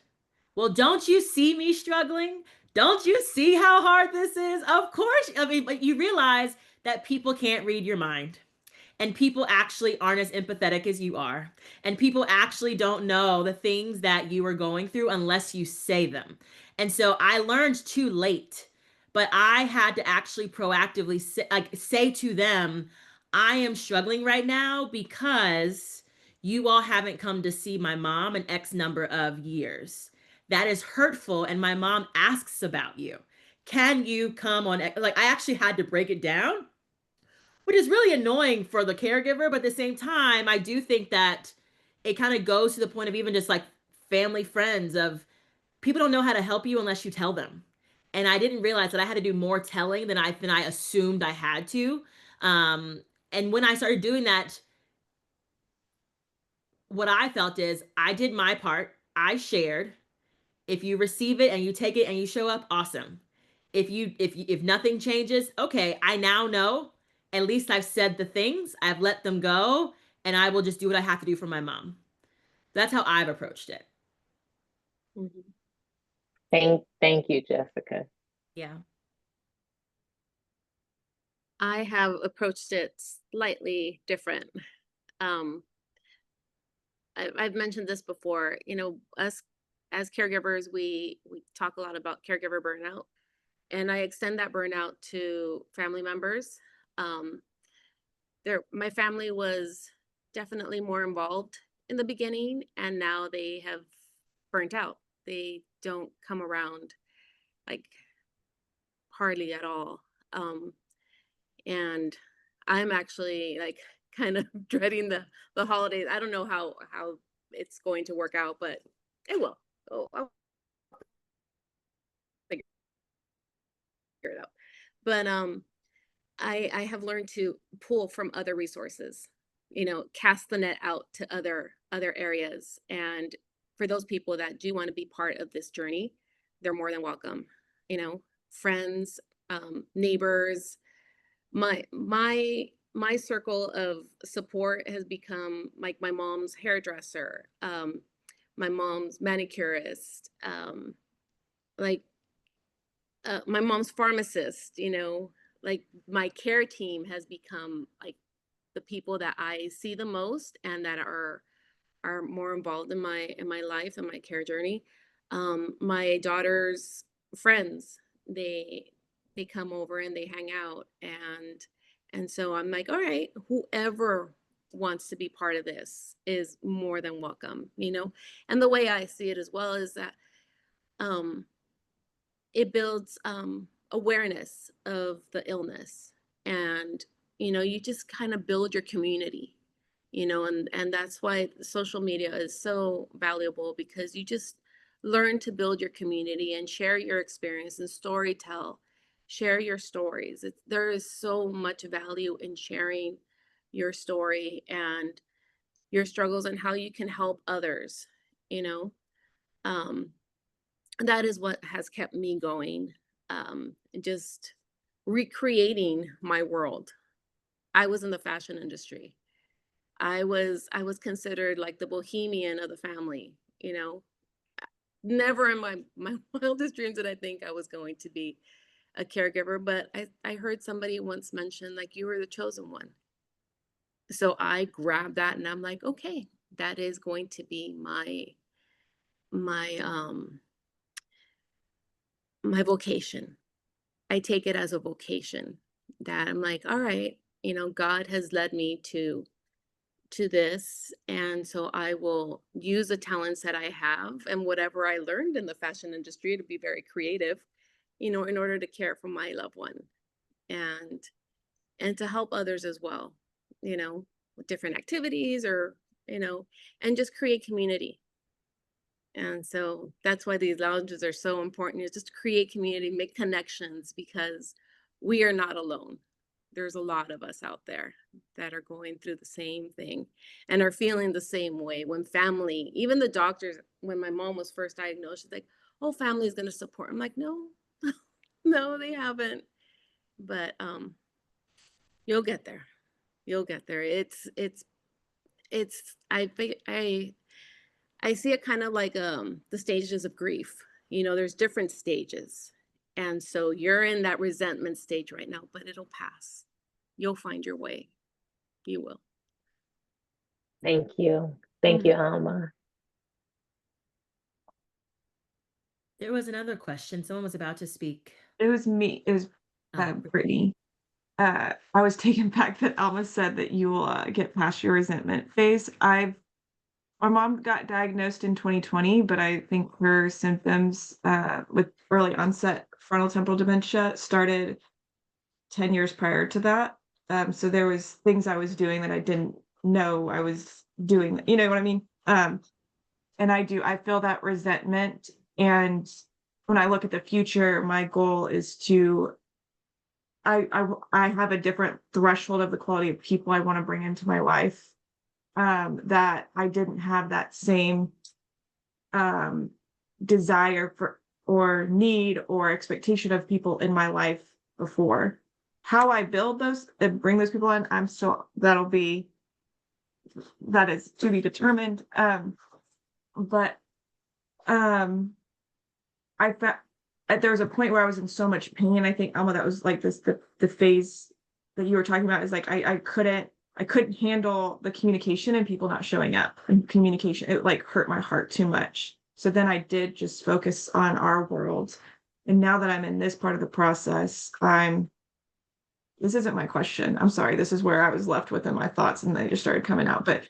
Speaker 1: well, don't you see me struggling? Don't you see how hard this is? Of course. I mean, but you realize that people can't read your mind. And people actually aren't as empathetic as you are. And people actually don't know the things that you are going through unless you say them. And so I learned too late, but I had to actually proactively say to them, I am struggling right now because you all haven't come to see my mom in X number of years. That is hurtful. And my mom asks about you. Can you come on? Like, I actually had to break it down, which is really annoying for the caregiver. But at the same time, I do think that it kind of goes to the point of even just like family, friends, of people don't know how to help you unless you tell them. And I didn't realize that I had to do more telling than I assumed I had to. Um, and when I started doing that, what I felt is I did my part. I shared. If you receive it and you take it and you show up, awesome. If nothing changes, okay, I now know. At least I've said the things, I've let them go, and I will just do what I have to do for my mom. That's how I've approached it.
Speaker 2: Mhm.
Speaker 6: Thank you, Jessica.
Speaker 1: Yeah.
Speaker 2: I have approached it slightly different. Um, I've mentioned this before. You know, us as caregivers, we talk a lot about caregiver burnout, and I extend that burnout to family members. Um, my family was definitely more involved in the beginning, and now they have burnt out. They don't come around like hardly at all. Um, and I'm actually like kind of dreading the holidays. I don't know how it's going to work out, but it will. Oh, I'll figure it out. But I have learned to pull from other resources, you know, cast the net out to other areas. And for those people that do want to be part of this journey, they're more than welcome. You know, friends, neighbors. My circle of support has become like my mom's hairdresser, my mom's manicurist, like my mom's pharmacist. You know, like my care team has become like the people that I see the most and that are more involved in my life and my care journey. My daughter's friends, they they come over and they hang out, and so I'm like, all right, whoever wants to be part of this is more than welcome, you know. And the way I see it as well is that um it builds awareness of the illness, and you know, you just kind of build your community, you know. And that's why social media is so valuable, because you just learn to build your community and share your experience and story tell, share your stories. There is so much value in sharing your story and your struggles and how you can help others, you know. um, that is what has kept me going. Just recreating my world. I was in the fashion industry. I was considered like the bohemian of the family, you know. Never in my wildest dreams did I think I was going to be a caregiver, but I heard somebody once mention like you were the chosen one. So I grabbed that and I'm like, okay, that is going to be my my vocation. I take it as a vocation, that I'm like, all right, you know, God has led me to this, and so I will use the talents that I have and whatever I learned in the fashion industry to be very creative, you know, in order to care for my loved one, and to help others as well, you know, with different activities, or you know, and just create community. And so that's why these lounges are so important, is just to create community, make connections, because we are not alone. There's a lot of us out there that are going through the same thing and are feeling the same way. When family, even the doctors, when my mom was first diagnosed, she's like, oh, family is going to support. I'm like, no, no, they haven't. But you'll get there. You'll get there. It's I see it kind of like the stages of grief. You know, there's different stages. And so you're in that resentment stage right now, but it'll pass. You'll find your way. You will.
Speaker 6: Thank you. Thank you,
Speaker 1: Mhm.
Speaker 6: Alma.
Speaker 1: There was another question. Someone was about to speak.
Speaker 5: It was me. It was
Speaker 1: Oh,
Speaker 5: Brittany. I was taken back that Alma said that you will get past your resentment phase. My mom got diagnosed in 2020, but I think her symptoms with early onset frontal temporal dementia started 10 years prior to that. So there was things I was doing that I didn't know I was doing. You know what I mean? And I feel that resentment. And when I look at the future, my goal is to I have a different threshold of the quality of people I want to bring into my life, that I didn't have that same um, desire for or need or expectation of people in my life before. How I build those and bring those people in, I'm still that is to be determined. But um, I felt there was a point where I was in so much pain. I think Alma, that was like the phase that you were talking about, is like I couldn't handle the communication and people not showing up, and communication. It like hurt my heart too much. So then I did just focus on our world. And now that I'm in this part of the process, this isn't my question. I'm sorry. This is where I was left within my thoughts and they just started coming out. But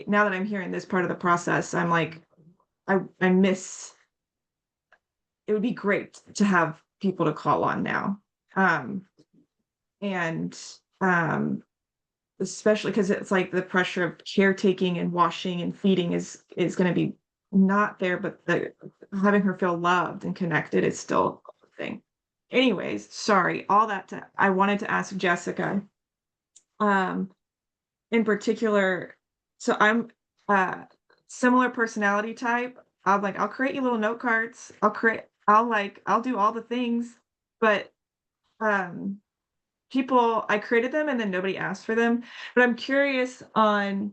Speaker 5: now that I'm here in this part of the process, I'm like, I miss it would be great to have people to call on now. Um, and especially because it's like the pressure of caretaking and washing and feeding is going to be not there, but having her feel loved and connected is still a thing. Anyways, sorry, I wanted to ask Jessica, um, in particular. So I'm similar personality type. I'll create you little note cards. I'll do all the things, but um I created them and then nobody asked for them. But I'm curious on,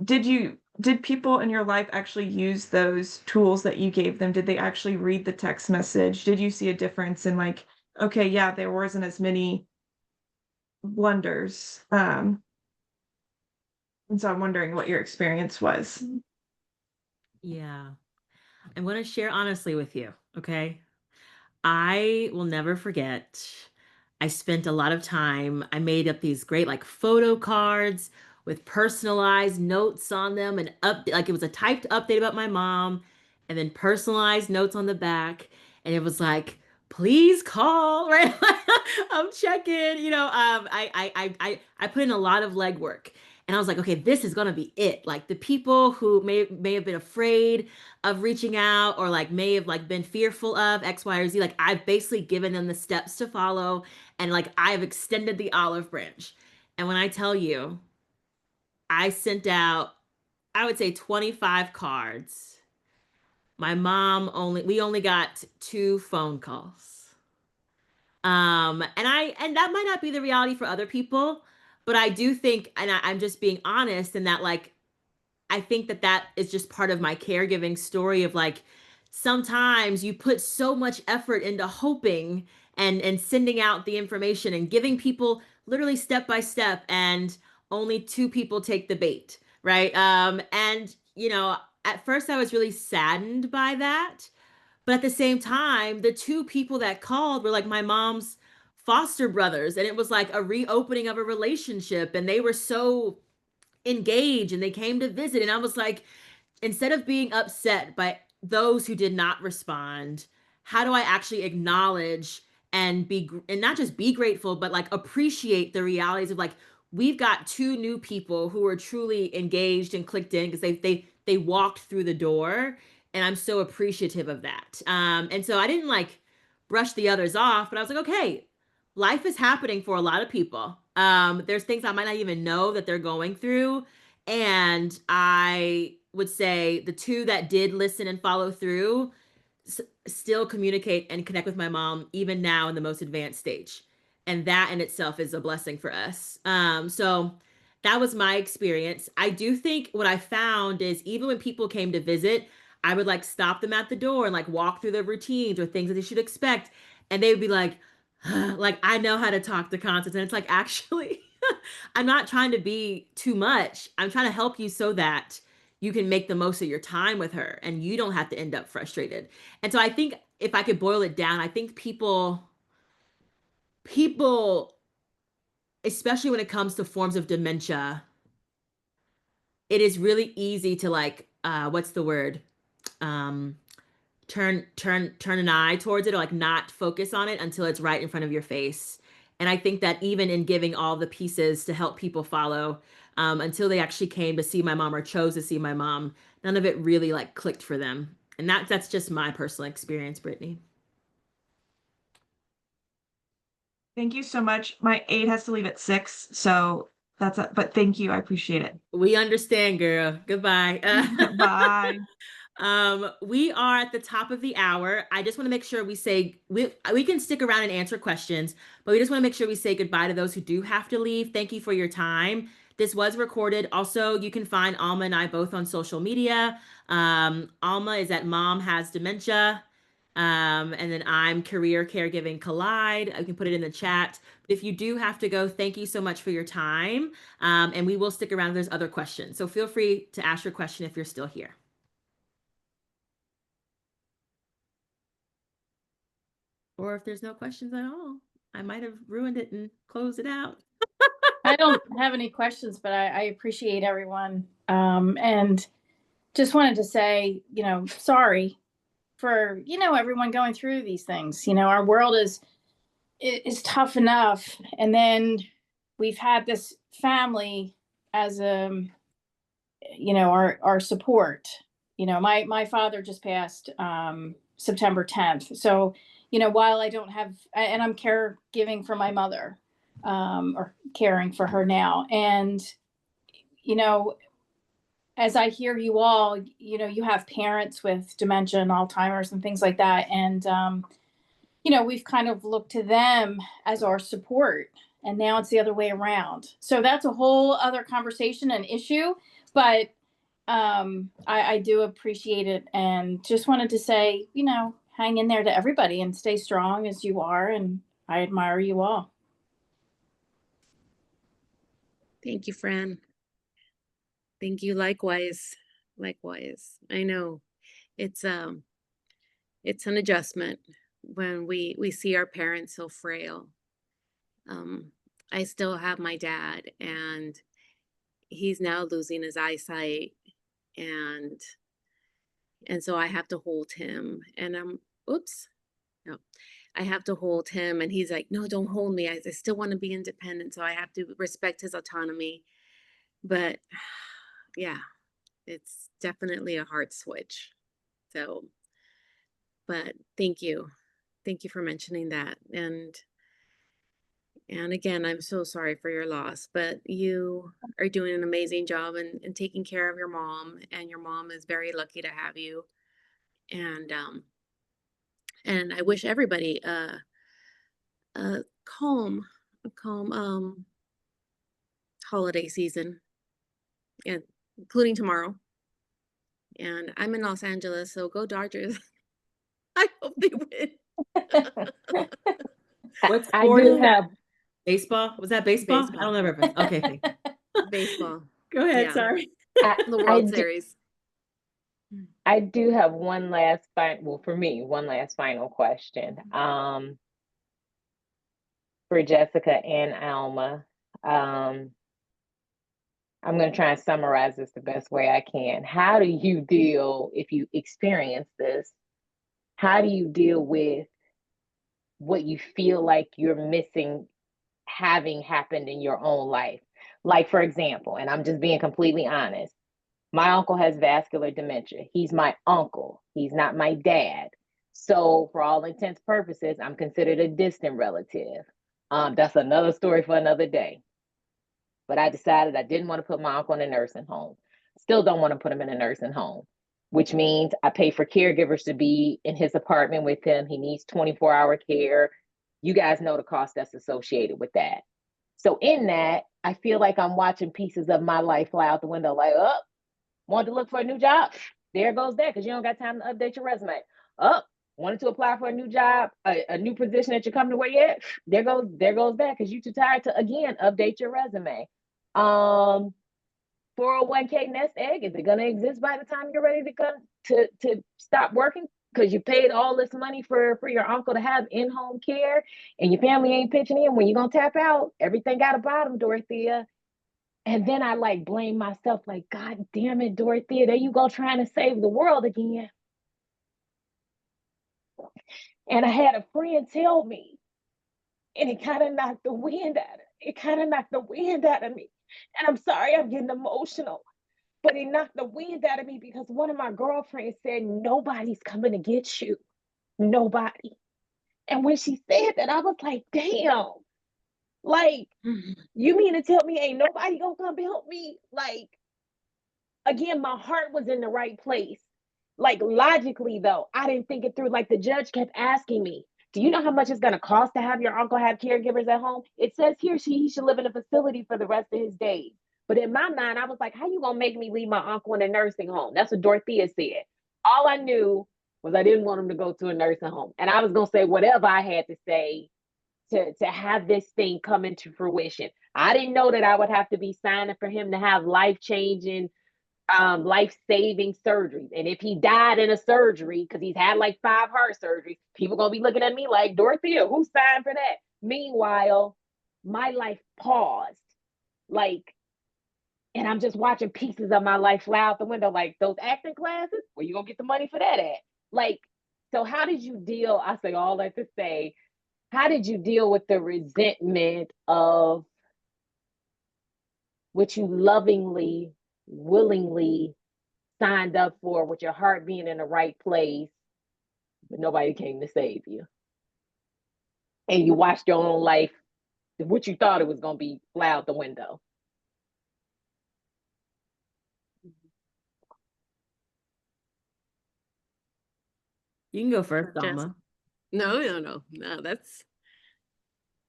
Speaker 5: did people in your life actually use those tools that you gave them? Did they actually read the text message? Did you see a difference in, like, okay, yeah, there wasn't as many blunders. And so I'm wondering what your experience was.
Speaker 1: yeah. I'm going to share honestly with you, okay? I will never forget. I spent a lot of time. I made up these great like photo cards with personalized notes on them and up like it was a typed update about my mom and then personalized notes on the back. And it was like, please call, right? I'm checking, I put in a lot of legwork. And I was like, okay, this is gonna be it. Like the people who may have been afraid of reaching out or like may have like been fearful of X, Y, or Z. Like I've basically given them the steps to follow and like I've extended the olive branch. And when I tell you, I sent out, I would say 25 cards. We only got 2 phone calls. And that might not be the reality for other people, but I do think, and I'm just being honest in that like I think that that is just part of my caregiving story of like sometimes you put so much effort into hoping and sending out the information and giving people literally step by step and only 2 people take the bait, right? And at first I was really saddened by that, but at the same time, the 2 people that called were like my mom's foster brothers, and it was like a reopening of a relationship, and they were so engaged and they came to visit, and I was like, instead of being upset by those who did not respond, how do I actually acknowledge and not just be grateful, but like appreciate the realities of like we've got 2 new people who are truly engaged and clicked in because they walked through the door, and I'm so appreciative of that. And so I didn't like brush the others off, but I was like, okay, life is happening for a lot of people. There's things I might not even know that they're going through, and I would say the 2 that did listen and follow through still communicate and connect with my mom even now in the most advanced stage. And that in itself is a blessing for us. So that was my experience. I do think what I found is even when people came to visit, I would like stop them at the door and like walk through the routines or things that they should expect. And they would be like, like, I know how to talk to Constance. And it's like, actually, I'm not trying to be too much. I'm trying to help you so that you can make the most of your time with her and you don't have to end up frustrated. And so I think if I could boil it down, I think people, especially when it comes to forms of dementia, it is really easy to like, what's the word? Um, turn an eye towards it or like not focus on it until it's right in front of your face. And I think that even in giving all the pieces to help people follow, until they actually came to see my mom or chose to see my mom, none of it really like clicked for them. And that's just my personal experience, Brittany.
Speaker 5: Thank you so much. My aide has to leave at 6, so but thank you. I appreciate it.
Speaker 1: We understand, girl. Goodbye.
Speaker 5: Bye.
Speaker 1: We are at the top of the hour. I just want to make sure we can stick around and answer questions, but we just want to make sure we say goodbye to those who do have to leave. Thank you for your time. This was recorded. Also, you can find Alma and I both on social media. Alma is at Mom Has Dementia. And then I'm Career Caregiving Collide. I can put it in the chat. But if you do have to go, thank you so much for your time. And we will stick around if there's other questions. So feel free to ask your question if you're still here. Or if there's no questions at all, I might have ruined it and closed it out.
Speaker 7: I don't have any questions, but I appreciate everyone. And just wanted to say, sorry for, everyone going through these things. Our world is tough enough. And then we've had this family as our support. My father just passed September 10th. So, while I don't have, and I'm caregiving for my mother, or caring for her now. And, as I hear you all, you have parents with dementia and Alzheimer's and things like that. And, we've kind of looked to them as our support. And now it's the other way around. So that's a whole other conversation and issue. But I do appreciate it, and just wanted to say, hang in there to everybody and stay strong as you are. And I admire you all.
Speaker 2: Thank you, Fran. Thank you. Likewise. Likewise. I know it's it's an adjustment when we see our parents so frail. Um, I still have my dad, and he's now losing his eyesight, and so I have to hold him, and I'm oops, no, I have to hold him, and he's like, no, don't hold me. I still want to be independent, so I have to respect his autonomy. But yeah, it's definitely a hard switch. So, but thank you for mentioning that, and again, I'm so sorry for your loss, but you are doing an amazing job in taking care of your mom, and your mom is very lucky to have you. And I wish everybody a calm, a calm holiday season, and including tomorrow. And I'm in Los Angeles, so go Dodgers. I hope they win.
Speaker 1: What
Speaker 6: I
Speaker 1: sport
Speaker 6: do
Speaker 1: is that?
Speaker 6: have
Speaker 1: Baseball? Was that baseball? I
Speaker 2: Baseball,
Speaker 1: don't know if it's okay. Thank you.
Speaker 2: baseball,
Speaker 1: Go ahead.
Speaker 2: yeah,
Speaker 1: Sorry.
Speaker 6: I,
Speaker 2: the
Speaker 6: I
Speaker 2: World
Speaker 6: do
Speaker 2: Series.
Speaker 6: I do have one last well, for me, one last final question. For Jessica and Alma. Um, I'm going to try and summarize this the best way I can. How do you deal, if you experience this, how do you deal with what you feel like you're missing having happened in your own life? Like, for example, and I'm just being completely honest, my uncle has vascular dementia. He's my uncle, he's not my dad. So, for all intents purposes, I'm considered a distant relative. That's another story for another day. But I decided I didn't want to put my uncle in a nursing home. Still don't want to put him in a nursing home, which means I pay for caregivers to be in his apartment with him. He needs 24-hour care. You guys know the cost that's associated with that. So in that, I feel like I'm watching pieces of my life fly out the window, like, oh, wanted to look for a new job. There goes that, because you don't got time to update your resume. Oh, wanted to apply for a new job, a new position at your company where you at. There goes that, because you're too tired to again update your resume. 401k nest egg, is it going to exist by the time you're ready to go to stop working? Because you paid all this money for your uncle to have in-home care, and your family ain't pitching in. When you gonna tap out? Everything got a bottom, Dorothea. And then I like blame myself, like, God damn it, Dorothea, there you go trying to save the world again. And I had a friend tell me, and it kind of knocked the wind out of it. It kind of knocked the wind out of me. And I'm sorry, I'm getting emotional, but it knocked the wind out of me because one of my girlfriends said, nobody's coming to get you. Nobody. And when she said that, I was like, damn, like, you mean to tell me ain't nobody gonna come help me? Like, again, my heart was in the right place. Like, logically, though, I didn't think it through. Like, the judge kept asking me, do you know how much it's going to cost to have your uncle have caregivers at home? It says here he should live in a facility for the rest of his days. But in my mind, I was like, how you going to make me leave my uncle in a nursing home? That's what Dorothea said. All I knew was I didn't want him to go to a nursing home. And I was going to say whatever I had to say to have this thing come into fruition. I didn't know that I would have to be signing for him to have life-changing, life-saving surgeries. And if he died in a surgery, because he's had like 5 heart surgeries, people gonna be looking at me like, Dorothea, who signed for that? Meanwhile, my life paused. Like, and I'm just watching pieces of my life fly out the window, like those acting classes, where you gonna get the money for that at? Like, so how did you deal? I say all that to say, how did you deal with the resentment of what you lovingly, willingly signed up for, with your heart being in the right place, but nobody came to save you? And you watched your own life, what you thought it was going to be, fly out the window.
Speaker 1: You can go first,
Speaker 2: Jess.
Speaker 1: Alma.
Speaker 2: No. That's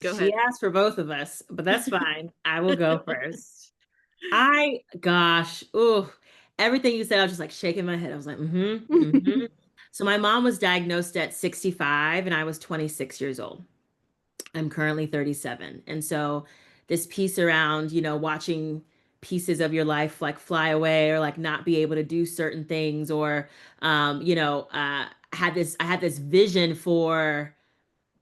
Speaker 2: go
Speaker 1: She
Speaker 2: ahead.
Speaker 1: asked for both of us, but that's fine. I will go first. Everything you said, I was just like shaking my head. I was like, So my mom was diagnosed at 65 and I was 26 years old. I'm currently 37. And so this piece around, watching pieces of your life like fly away, or like not be able to do certain things, or I had this vision for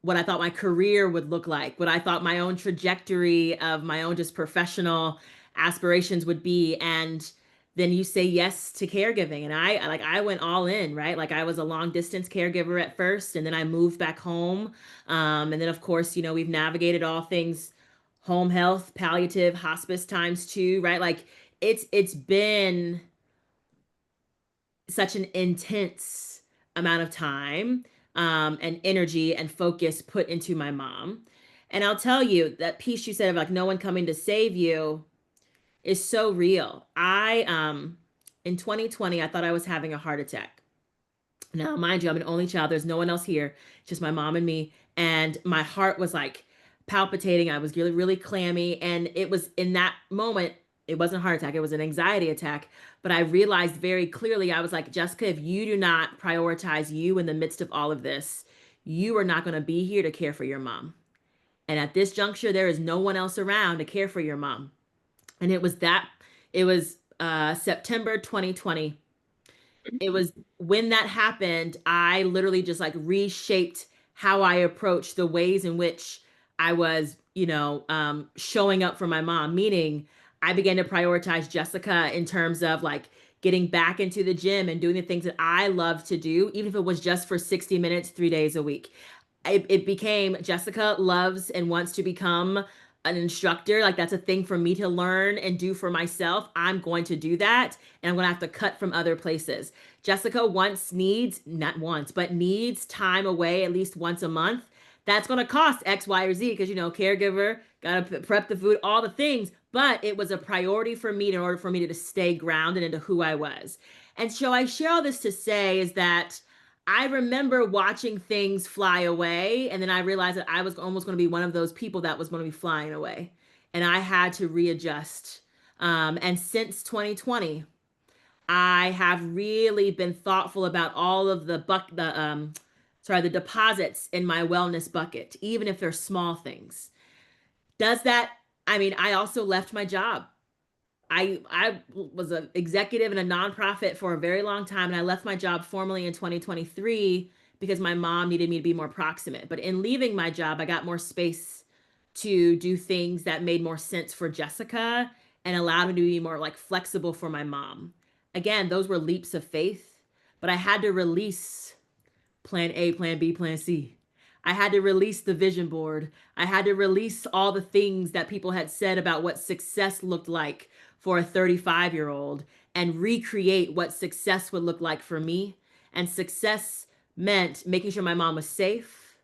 Speaker 1: what I thought my career would look like, what I thought my own trajectory of my own just professional aspirations would be. And then you say yes to caregiving. And I went all in, right? Like I was a long distance caregiver at first, and then I moved back home. And then of course, we've navigated all things home health, palliative, hospice times two, right? Like it's been such an intense amount of time, and energy and focus put into my mom. And I'll tell you that piece you said of like no one coming to save you is so real. In 2020, I thought I was having a heart attack. Now, mind you, I'm an only child. There's no one else here, just my mom and me. And my heart was like palpitating. I was really, really clammy. And it was in that moment, it wasn't a heart attack, it was an anxiety attack. But I realized very clearly, I was like, Jessica, if you do not prioritize you in the midst of all of this, you are not going to be here to care for your mom. And at this juncture, there is no one else around to care for your mom. And it was September 2020. It was when that happened, I literally just like reshaped how I approached the ways in which I was, showing up for my mom. Meaning, I began to prioritize Jessica in terms of like getting back into the gym and doing the things that I love to do, even if it was just for 60 minutes, 3 days a week. It became Jessica loves and wants to become an instructor. Like that's a thing for me to learn and do for myself. I'm going to do that, and I'm going to have to cut from other places. Jessica not wants, but needs time away at least once a month. That's going to cost X, Y, or Z because, caregiver, got to prep the food, all the things. But it was a priority for me in order for me to stay grounded into who I was. And so I share all this to say is that I remember watching things fly away, and then I realized that I was almost going to be one of those people that was going to be flying away, and I had to readjust. And since 2020, I have really been thoughtful about all of the deposits in my wellness bucket, even if they're small things. Does that? I mean, I also left my job. I was an executive in a nonprofit for a very long time, and I left my job formally in 2023 because my mom needed me to be more proximate. But in leaving my job, I got more space to do things that made more sense for Jessica and allowed me to be more like flexible for my mom. Again, those were leaps of faith, but I had to release plan A, plan B, plan C. I had to release the vision board. I had to release all the things that people had said about what success looked like for a 35-year-old and recreate what success would look like for me. And success meant making sure my mom was safe,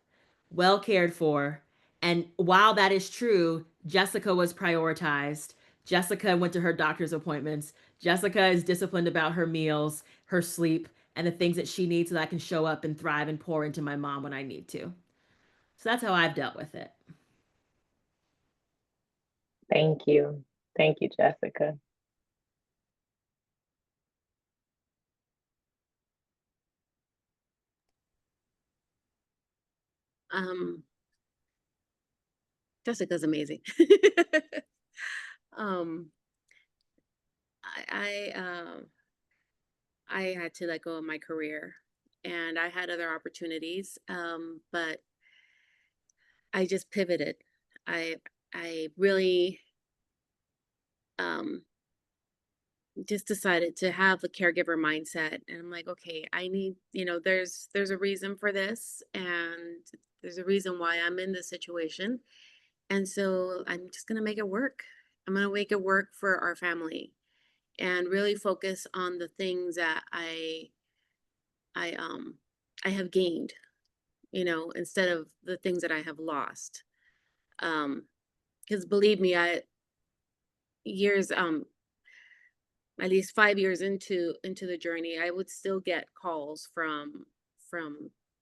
Speaker 1: well cared for. And while that is true, Jessica was prioritized. Jessica went to her doctor's appointments. Jessica is disciplined about her meals, her sleep, and the things that she needs so that I can show up and thrive and pour into my mom when I need to. So that's how I've dealt with it.
Speaker 6: Thank you. Thank you, Jessica.
Speaker 2: Jessica's amazing. um, I had to let go of my career, and I had other opportunities, but I just pivoted. I really just decided to have the caregiver mindset, and I'm like, okay, I need, there's a reason for this, and there's a reason why I'm in this situation, and so I'm just gonna make it work. I'm gonna make it work for our family, and really focus on the things that I I have gained, instead of the things that I have lost. Because believe me, I years at least 5 years into the journey, I would still get calls from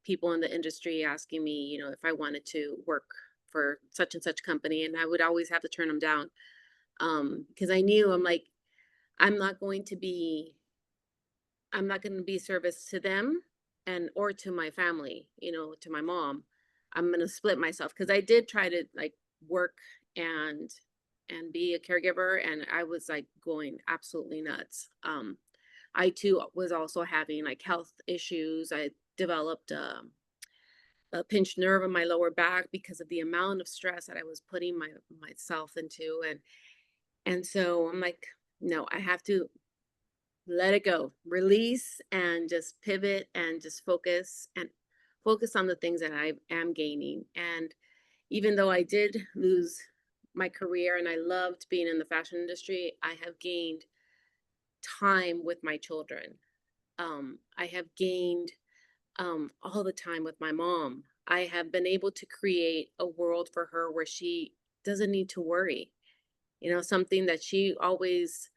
Speaker 2: people in the industry asking me, if I wanted to work for such and such company, and I would always have to turn them down, because I knew I'm like, I'm not going to be I'm not going to be service to them and or to my family, to my mom. I'm going to split myself because I did try to like work and and be a caregiver, and I was like going absolutely nuts. I too was also having like health issues. I developed a pinched nerve in my lower back because of the amount of stress that I was putting myself into, and so I'm like, no, I have to let it go, release, and just pivot and just focus on the things that I am gaining. And even though I did lose my career and I loved being in the fashion industry, I have gained time with my children. I have gained all the time with my mom. I have been able to create a world for her where she doesn't need to worry. Something that she always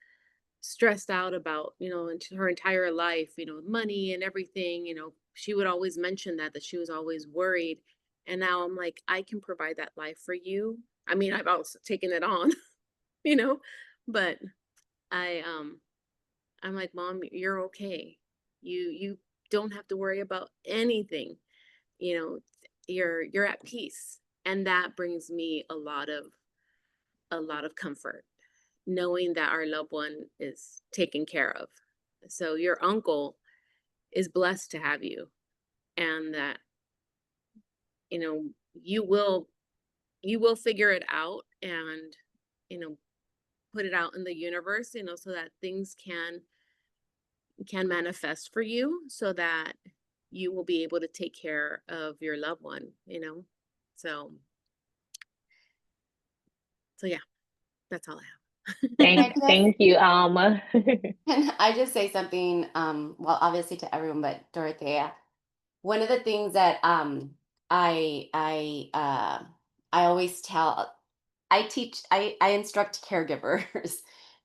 Speaker 2: stressed out about, into her entire life, money and everything, she would always mention that she was always worried. And now I'm like, I can provide that life for you. I mean, I've also taken it on, you know, but I'm like, Mom, you're okay. You don't have to worry about anything. You're at peace. And that brings me a lot of comfort, knowing that our loved one is taken care of. So your uncle is blessed to have you, and that, you know, you will figure it out, and, you know, put it out in the universe, so that things can manifest for you, so that you will be able to take care of your loved one. So yeah, that's all I have.
Speaker 4: I guess,
Speaker 6: Thank you, Alma.
Speaker 4: can I just say something? Well, obviously to everyone, but Dorothea, one of the things that I I uh, I always tell, I instruct caregivers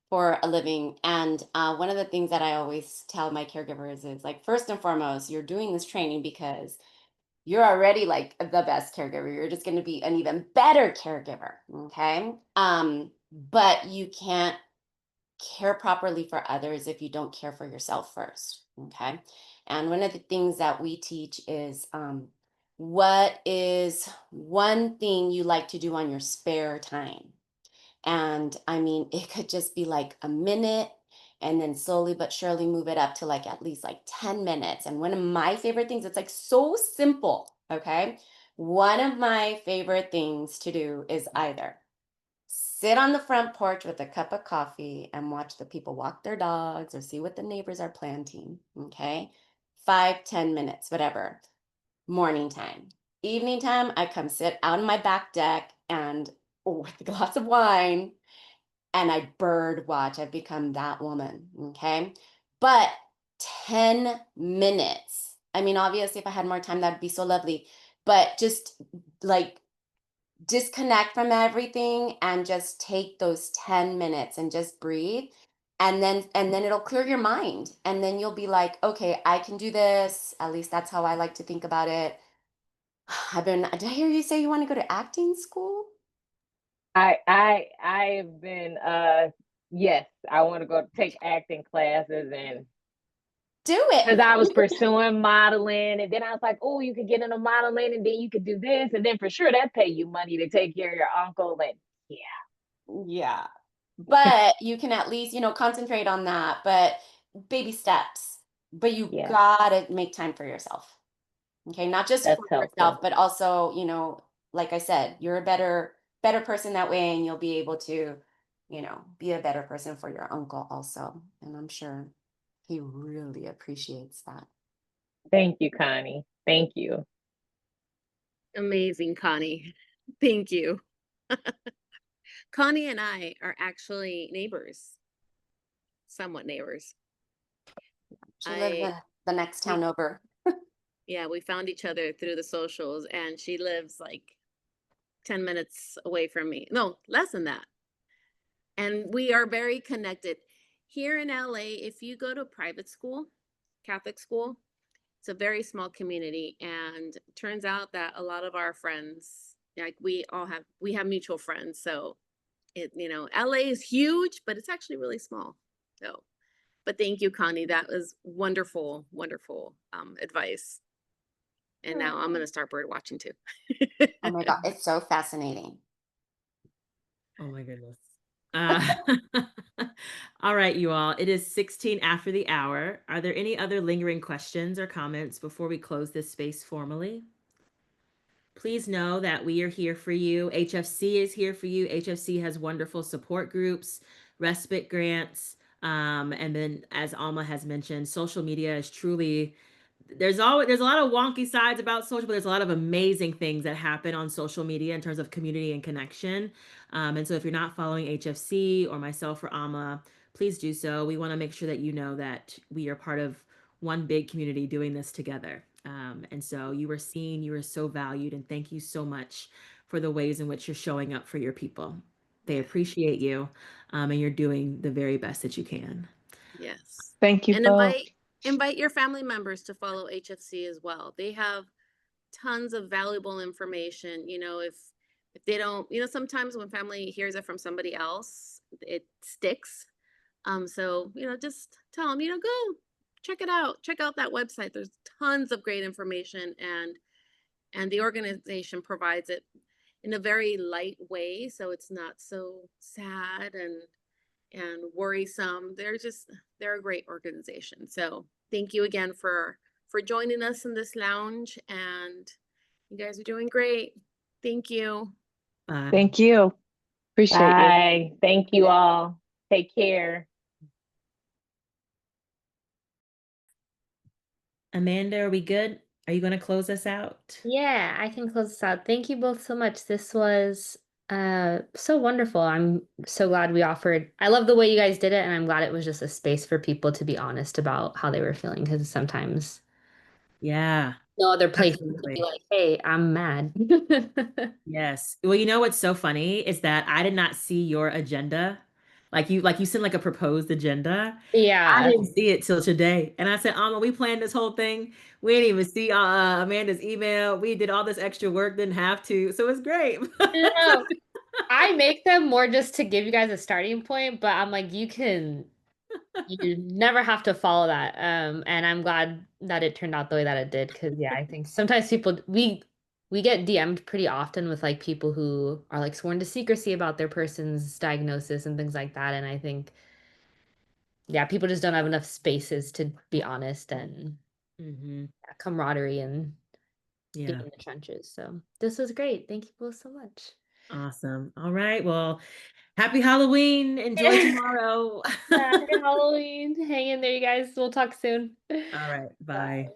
Speaker 4: for a living, and one of the things that I always tell my caregivers is, like, first and foremost, you're doing this training because you're already like the best caregiver. You're just going to be an even better caregiver. Okay. But you can't care properly for others if you don't care for yourself first. Okay. And one of the things that we teach is, what is one thing you like to do on your spare time? And I mean, it could just be like a minute, and then slowly but surely move it up to like at least like 10 minutes. And one of my favorite things, it's like so simple. Okay. One of my favorite things to do is either sit on the front porch with a cup of coffee and watch the people walk their dogs or see what the neighbors are planting. Okay. 5, 10 minutes, whatever. Morning time. Evening time, I come sit out on my back deck and with a glass of wine, and I bird watch. I've become that woman. Okay. But 10 minutes. I mean, obviously, if I had more time, that'd be so lovely. But just like disconnect from everything and just take those 10 minutes and just breathe. And then it'll clear your mind. And then you'll be like, okay, I can do this. At least that's how I like to think about it. Did I hear you say you want to go to acting school?
Speaker 6: I've been yes, I want to go take acting classes, and
Speaker 4: Do
Speaker 6: because
Speaker 4: it.
Speaker 6: I was pursuing modeling, and then I was like, oh, you could get into modeling, and then you could do this, and then for sure that pay you money to take care of your uncle. And yeah.
Speaker 4: Yeah. But you can at least, concentrate on that, but baby steps. But you
Speaker 6: Yeah,
Speaker 4: gotta make time for yourself. Okay, not just
Speaker 6: that's
Speaker 4: for yourself,
Speaker 6: helpful.
Speaker 4: but also, like I said, you're a better person that way, and you'll be able to, be a better person for your uncle also. And I'm sure he really appreciates that.
Speaker 6: Thank you, Connie. Thank you.
Speaker 2: Amazing, Connie. Thank you. Connie and I are actually neighbors, somewhat neighbors.
Speaker 4: She lives
Speaker 2: I
Speaker 4: the next
Speaker 2: we
Speaker 4: town over.
Speaker 2: Yeah, we found each other through the socials, and she lives like 10 minutes away from me. No, less than that. And we are very connected. Here in LA, if you go to private school, Catholic school, it's a very small community, and it turns out that a lot of our friends, like we have mutual friends. So LA is huge, but it's actually really small. So, but thank you, Connie. That was wonderful, wonderful advice. And now I'm gonna start bird watching too.
Speaker 4: Oh my God, it's so fascinating.
Speaker 1: Oh my goodness. Uh, all right, you all. It is 16 after the hour. Are there any other lingering questions or comments before we close this space formally? Please know that we are here for you. HFC is here for you. HFC has wonderful support groups, respite grants, and then as Alma has mentioned, social media is truly there's a lot of wonky sides about social, but there's a lot of amazing things that happen on social media in terms of community and connection. And so if you're not following HFC or myself or Alma, please do so. We want to make sure that you know that we are part of one big community doing this together. And so you were seen, you are so valued, and thank you so much for the ways in which you're showing up for your people. They appreciate you, and you're doing the very best that you can.
Speaker 2: Yes.
Speaker 6: Thank you
Speaker 2: And
Speaker 6: both.
Speaker 2: invite your family members to follow HFC as well. They have tons of valuable information. You know, if they don't, you know, sometimes when family hears it from somebody else, it sticks. So, you know, just tell them, you know, go check it out. Check out that website. There's tons of great information, and the organization provides it in a very light way, so it's not so sad and worrisome. They're a great organization. So thank you again for joining us in this lounge, and you guys are doing great. Thank you.
Speaker 1: Bye.
Speaker 6: Thank you. Appreciate you.
Speaker 7: Bye. Thank you all. Take care.
Speaker 1: Amanda, are we good? Are you going to close us out?
Speaker 8: Yeah, I can close this out. Thank you both so much. This was so wonderful. I'm so glad we offered. I love the way you guys did it, and I'm glad it was just a space for people to be honest about how they were feeling, because sometimes
Speaker 1: Yeah,
Speaker 8: no other place to
Speaker 1: absolutely.
Speaker 8: be like, hey, I'm mad.
Speaker 1: Yes. Well, you know what's so funny is that I did not see your agenda. Like you sent like a proposed agenda. I
Speaker 8: Yeah.
Speaker 1: didn't see it till today. And I said, Alma, we planned this whole thing. We didn't even see Amanda's email. We did all this extra work, didn't have to. So it's great.
Speaker 8: No, I make them more just to give you guys a starting point, but I'm like, you never have to follow that. And I'm glad that it turned out the way that it did, because yeah, I think sometimes people we get DM'd pretty often with like people who are like sworn to secrecy about their person's diagnosis and things like that. And I think yeah, people just don't have enough spaces to be honest and
Speaker 1: Hmm.
Speaker 8: camaraderie and be
Speaker 1: Yeah.
Speaker 8: in the trenches. So this was great. Thank you both so much.
Speaker 1: Awesome. All right. Well, happy Halloween. Enjoy tomorrow.
Speaker 8: Yeah, happy Halloween. Hang in there, you guys. We'll talk soon.
Speaker 1: All right. Bye.
Speaker 8: Bye.